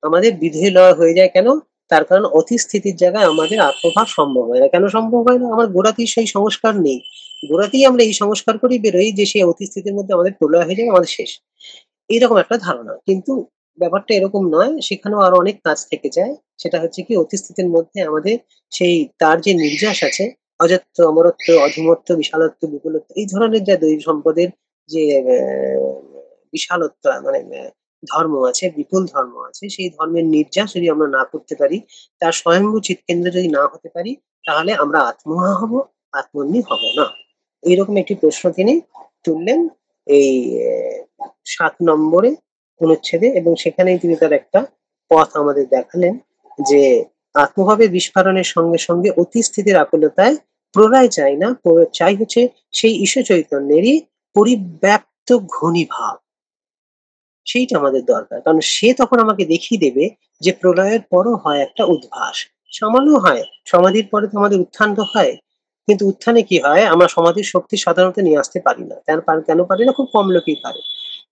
আমাদের বিধেয় লয় হয়ে যায়। কেন? তার কারণ অতিস্থিতির জায়গায় আমাদের আত্মভাব সম্ভব হয় না। কেন সম্ভব হয় না? আমার গোড়াতেই সেই সংস্কার নেই। গোড়াতেই আমরা এই সংস্কার করেই বেরোই যে সেই অতিস্থিতির মধ্যে আমাদের প্রলয় হয়ে যায়, আমাদের শেষ। এইরকম একটা ধারণা, কিন্তু ব্যাপারটা এরকম নয়, সেখানেও আরো অনেক কাজ থেকে যায়। সেটা হচ্ছে কি, অতিস্থিতির মধ্যে আমাদের সেই তার যে নির্যাস আছে, অজত্ব, অমরত্ব, অধমত্ব, বিশালত্ব, বিপুলত্ব, এই ধরনের যা দৈব সম্পদের যে বিশালত্ব, মানে ধর্ম আছে, বিপুল ধর্ম আছে, সেই ধর্মের নির্যাস যদি আমরা না করতে পারি, তার স্বয়ম্ভূ চিৎকেন্দ্র যদি না হতে পারি, তাহলে আমরা আত্মহা হব, আত্মন্যী হব না। এইরকম একটি প্রশ্ন তিনি তুললেন এই 7 নম্বরে অনুচ্ছেদে, এবং সেখানেই তিনি তার একটা পথ আমাদের দেখালেন যে আত্মভাবের বিস্ফোরণের সঙ্গে সঙ্গে অতিস্থিতির আকুলতায় প্রলয় চাই না, চাই হচ্ছে সেই ঈশ্বর চৈতন্যেরই পরিব্যাপ্ত ঘনীভাব। সেইটা আমাদের দরকার, কারণ সে তখন আমাকে দেখিয়ে দেবে যে প্রলয়ের পরও হয় একটা উদ্ভাস। সামান্য হয়, সমাধির পরে তো আমাদের উত্থান তো হয়, কিন্তু উত্থানে কি হয়, আমরা সমাধির শক্তি সাধারণত নিয়ে আসতে পারি না। কেন পারি না? খুব কম লোকই পারে।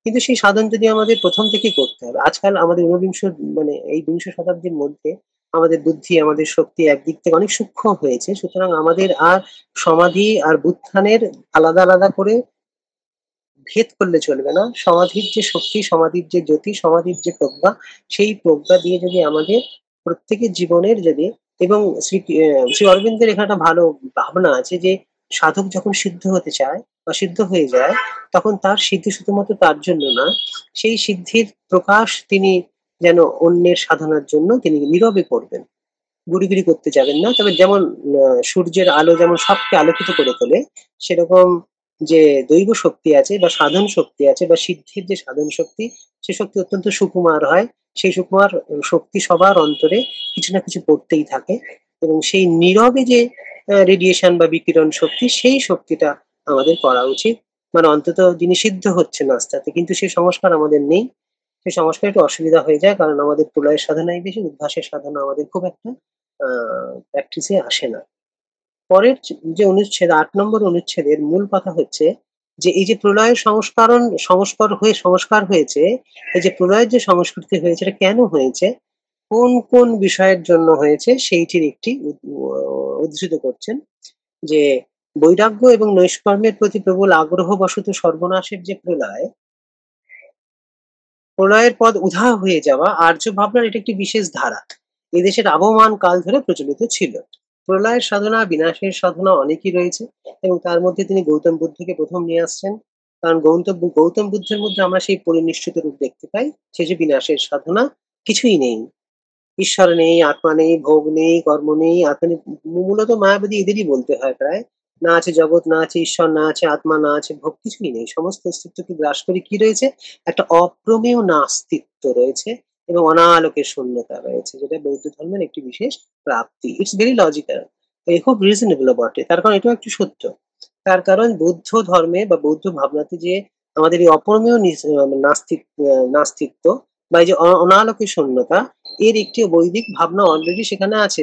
কিন্তু সেই সাধন যদি আমাদের প্রথম থেকেই করতে হবে। আজকাল আমাদের ঊনবিংশ, মানে এই বিংশ শতাব্দীর মধ্যে আমাদের বুদ্ধি, আমাদের শক্তি একদিক থেকে অনেক সূক্ষ্ম হয়েছে, সুতরাং আমাদের আর সমাধি আর বুত্থানের আলাদা আলাদা করে ভেদ করলে চলবে না। সমাধির যে শক্তি, সমাধির যে জ্যোতি, সমাধির যে প্রজ্ঞা, সেই প্রজ্ঞা দিয়ে যদি আমাদের প্রত্যেকের জীবনের যদি, এবং শ্রী অরবিন্দের এখানে একটা ভালো ভাবনা আছে যে সাধক যখন সিদ্ধ হতে চায় বা সিদ্ধ হয়ে যায়, তখন তার সিদ্ধি শুধুমাত্র তার জন্য না, সেই সিদ্ধির প্রকাশ তিনি যেন অন্যের সাধনার জন্য তিনি নীরবে করবেন, গুড়িগুড়ি করতে যাবেন না। তবে যেমন সূর্যের আলো যেমন সবকে আলোকিত করে তোলে, সেরকম যে দৈব শক্তি আছে বা সাধন শক্তি আছে বা সিদ্ধির যে সাধন শক্তি, সে শক্তি অত্যন্ত সুকুমার হয়। সেই সুকুমার শক্তি সবার অন্তরে কিছু না কিছু পড়তেই থাকে, এবং সেই নীরবে যে রেডিয়েশন বা বিকিরণ শক্তি, সেই শক্তিটা আমাদের করা উচিত। মানে অন্তত যিনি সিদ্ধ হচ্ছেন আস্তে আস্তে, কিন্তু সেই সংস্কার আমাদের নেই। সেই সংস্কার একটু অসুবিধা হয়ে যায়, কারণ আমাদের প্রলয়ের সাধনাই বেশি, উদ্ভাসের সাধনা আমাদের খুব একটা প্র্যাকটিসে আসে না। পরের যে অনুচ্ছেদ 8 নম্বর অনুচ্ছেদের মূল কথা হচ্ছে যে এই যে প্রলয়ের সংস্কার হয়েছে, এই যে প্রলয়ের যে সংস্কৃতি হয়েছে, এটা কেন হয়েছে, কোন কোন বিষয়ের জন্য হয়েছে, সেইটির একটি উদ্ধৃত করছেন যে বৈরাগ্য এবং নৈষ্কর্মের প্রতি প্রবল আগ্রহ বশত সর্বনাশের যে প্রলয়ের পদ উধাও হয়ে যাওয়া, আর্য ভাবনার এটা একটি বিশেষ ধারা। এই দেশের আবহমান কাল ধরে প্রচলিত ছিল। প্রলয়ের সাধনা, বিনাশের সাধনা অনেকই রয়েছে এবং তার মধ্যে তিনি গৌতম বুদ্ধকে প্রথম নিয়ে আসছেন। কারণ গৌতম বুদ্ধের মধ্যে আমরা সেই পরিনিষ্ঠিত রূপ দেখতে পাই, সে যে বিনাশের সাধনা কিছুই নেই। ঈশ্বর নেই, আত্মা নেই, ভোগ নেই, কর্ম নেই, আত্মা নেই। মূলত মায়াবাদী এদেরই বলতে হয় প্রায়। না আছে জগৎ, না আছে ঈশ্বর, না আছে আত্মা, না আছে ভোগ, কিছুই নেই। সমস্ত অস্তিত্বকে গ্রাস করে কি রয়েছে? একটা অপ্রমেয় নাস্তিত্ব রয়েছে এবং অনালোকের শূন্যতা রয়েছে, যেটা বৌদ্ধ ধর্মের একটি বিশেষ প্রাপ্তি। ইটস ভেরি লজিক্যাল, খুব রিজনেবল বটে। তার কারণ এটাও একটু সত্য। তার কারণ বৌদ্ধ ধর্মে বা বৌদ্ধ ভাবনাতে যে আমাদের এই অপরমেয় নাস্তিত্ব বা এই যে অনালোকের শূন্যতা, এর একটি বৈদিক ভাবনা অলরেডি সেখানে আছে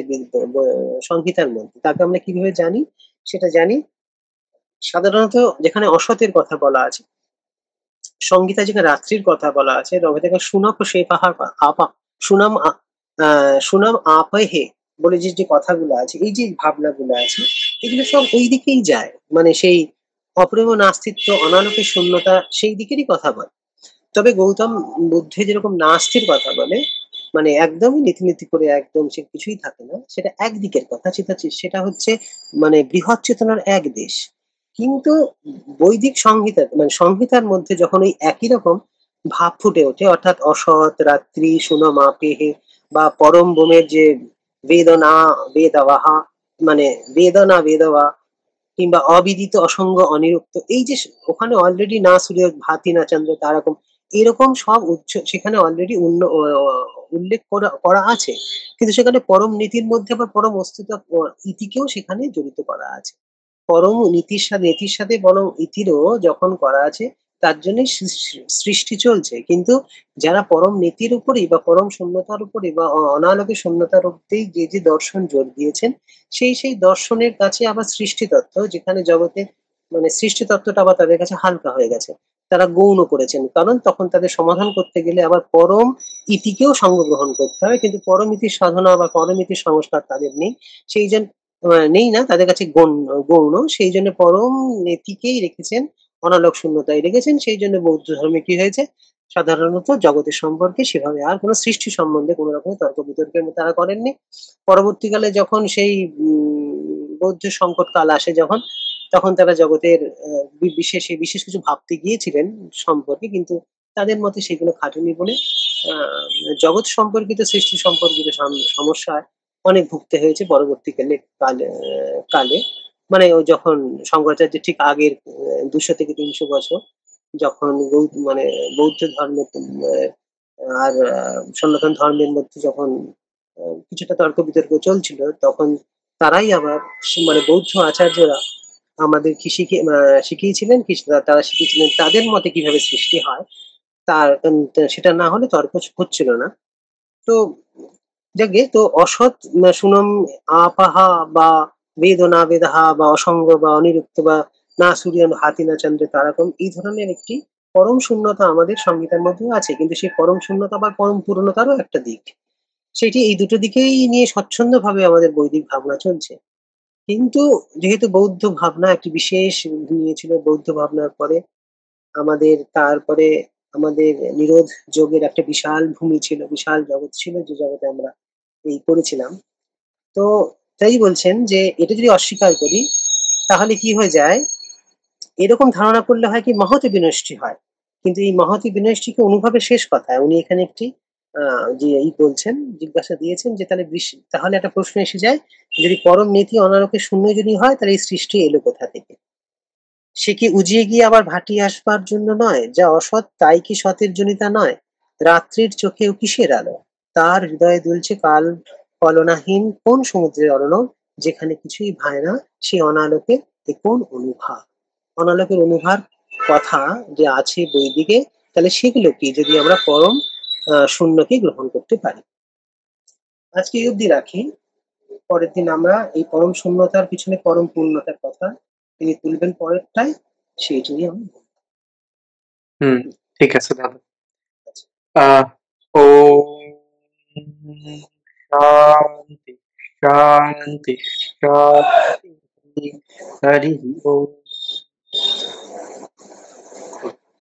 সংহিতার মধ্যে। তাকে আমরা কিভাবে জানি? সেটা জানি সাধারণত যেখানে অসতের কথা বলা আছে, সংগীতায় যেখানে রাত্রির কথা বলা আছে, রবে থেকে সুনক সে পাহাড় আপা সুনাম সুনাম আপাহে বলে যে কথাগুলো আছে, এই যে ভাবনাগুলো আছে, এগুলো সব ওই দিকেই যায়। মানে সেই অপ্রেম নাস্তিত্ব, অনালোকের শূন্যতা, সেই দিকেরই কথা বলে। তবে গৌতম বুদ্ধে যেরকম নাস্তির কথা বলে, মানে একদমই নীতি করে একদম সে কিছুই থাকে না, সেটা একদিকের কথা। সেটা হচ্ছে মানে বৃহৎ চেতনার এক দেশ। কিন্তু বৈদিক সংহিতা মানে সংহিতার মধ্যে যখন ওই একই রকম ভাব ফুটে ওঠে, অর্থাৎ অসৎ, রাত্রি, সুনমা পেহে বা পরম বোমের যে বেদনা বেদাবাহা, মানে বেদনা বেদবা, কিংবা অবিদিত অসঙ্গ অনিরুক্ত, এই যে ওখানে অলরেডি না সূর্য ভাতি না চন্দ্র তারকম, এরকম সব সেখানে অলরেডি উল্লেখ করা আছে। কিন্তু সেখানে পরম নীতির মধ্যে বা পরম অস্তিত্ব ইতিকেও সেখানে জড়িত করা আছে। পরম নীতির সাথে বরং ইতিরও যখন করা আছে, তার জন্য সৃষ্টি চলছে। কিন্তু যারা পরম নীতির উপরেই বা পরম শূন্যতার উপরে বা অনালোকে শূন্যতার উপরেই যে দর্শন জোর দিয়েছেন, সেই দর্শনের কাছে আবার সৃষ্টি তত্ত্ব, যেখানে জগতে মানে সৃষ্টি তত্ত্বটা আবার তাদের কাছে হালকা হয়ে গেছে, তারা গৌণ করেছেন। কারণ তখন তাদের সমাধান করতে গেলে আবার পরম ইতিকেও সঙ্গ গ্রহণ করতে হয়, কিন্তু পরম ইতির সাধনা বা পরম ইতির সংস্কার তাদের নেই। সেই জন্য নেই না, তাদের কাছে গৌণ। সেই জন্য পরম নীতিকেই রেখেছেন, অনালোক শূন্যতায় রেখেছেন। সেই জন্য বৌদ্ধ ধর্মে কি হয়েছে, সাধারণত জগতের সম্পর্কে সেভাবে আর কোনো সৃষ্টি সম্বন্ধে কোনো রকমের তর্ক বিতর্কের তারা করেননি। পরবর্তীকালে যখন সেই বৌদ্ধ সংকট কাল আসে, যখন তখন তারা জগতের বিশেষ কিছু ভাবতে গিয়েছিলেন সম্পর্কে, কিন্তু তাদের মতে সেগুলো খাটেনি বলে আহ, জগৎ সম্পর্কিত সৃষ্টি সম্পর্কিত সমস্যা অনেক ভুগতে হয়েছে পরবর্তীকালে কালে। মানে ও যখন শঙ্করাচার্য ঠিক আগের 200 থেকে 300 বছর, যখন মানে বৌদ্ধ ধর্মের আর সনাতন ধর্মের মধ্যে যখন কিছুটা তর্ক বিতর্ক চলছিল, তখন তারাই আবার মানে বৌদ্ধ আচার্যরা আমাদের কি শিখিয়েছিলেন কি, তারা শিখিয়েছিলেন তাদের মতে কিভাবে সৃষ্টি হয়। তার সেটা না হলে তর্ক হচ্ছিল না। তো যাকে তো অসৎ সুনম আপাহা বা বেদনা বেদাহা বা অসঙ্গ বা অনিরুক্ত বা না সূর্য হাতি না চন্দ্রে তারকম, এই ধরনের একটি পরম শূন্যতা আমাদের সংগীতের মধ্যেও আছে। কিন্তু সেই পরম শূন্যতা বা পরম পূর্ণতারও একটা দিক, সেটি এই দুটো দিকেই নিয়ে স্বচ্ছন্দ ভাবে আমাদের বৈদিক ভাবনা চলছে। কিন্তু যেহেতু বৌদ্ধ ভাবনা একটি বিশেষ রূপ নিয়েছিল, বৌদ্ধ ভাবনার পরে তারপরে আমাদের নিরোধ যোগের একটা বিশাল ভূমি ছিল, বিশাল জগৎ ছিল, যে জগতে আমরা এই করেছিলাম। তো তাই বলছেন যে এটা যদি অস্বীকার করি, তাহলে কি হয়ে যায়, এরকম ধারণা করলে হয় কি মহৎ বিনষ্টি হয়। কিন্তু এই মহৎ বিনষ্টিকে অনুভবের শেষ কথায় উনি এখানে একটি যে এই বলছেন, জিজ্ঞাসা দিয়েছেন যে তাহলে একটা প্রশ্ন এসে যায়, যদি পরম নীতি অনালোকে শূন্য যদি হয়, তাহলে এই সৃষ্টি এলো কোথা থেকে? সে কি উজিয়ে গিয়ে আবার ভাটিয়ে আসবার জন্য নয়? যা অসৎ তাই কি সতের জনিতা নয়? রাত্রির চোখেও কিসের আলো? তার হৃদয়ে দুলছে কাল কলনাহীন কোন সমুদ্রের অর্ণব? যেখানে কিছুই ভায় না সে অনালোকে এ কোন অনুভব? অনালোকের অনুভার কথা যে আছে বৈদিকে, তাহলে সেগুলো কি যদি আমরা পরম শূন্যকে গ্রহণ করতে পারি। আজকে এই অব্দি রাখি। পরের দিন আমরা এই পরম শূন্যতার পিছনে পরম পূর্ণতার কথা তিনি তুলবেন পরেরটায়, সেইটি নিয়ে আমি বলবো। ঠিক আছে দাদা। আচ্ছা। ও শান্তি শান্তি শান্তি হরি ওম।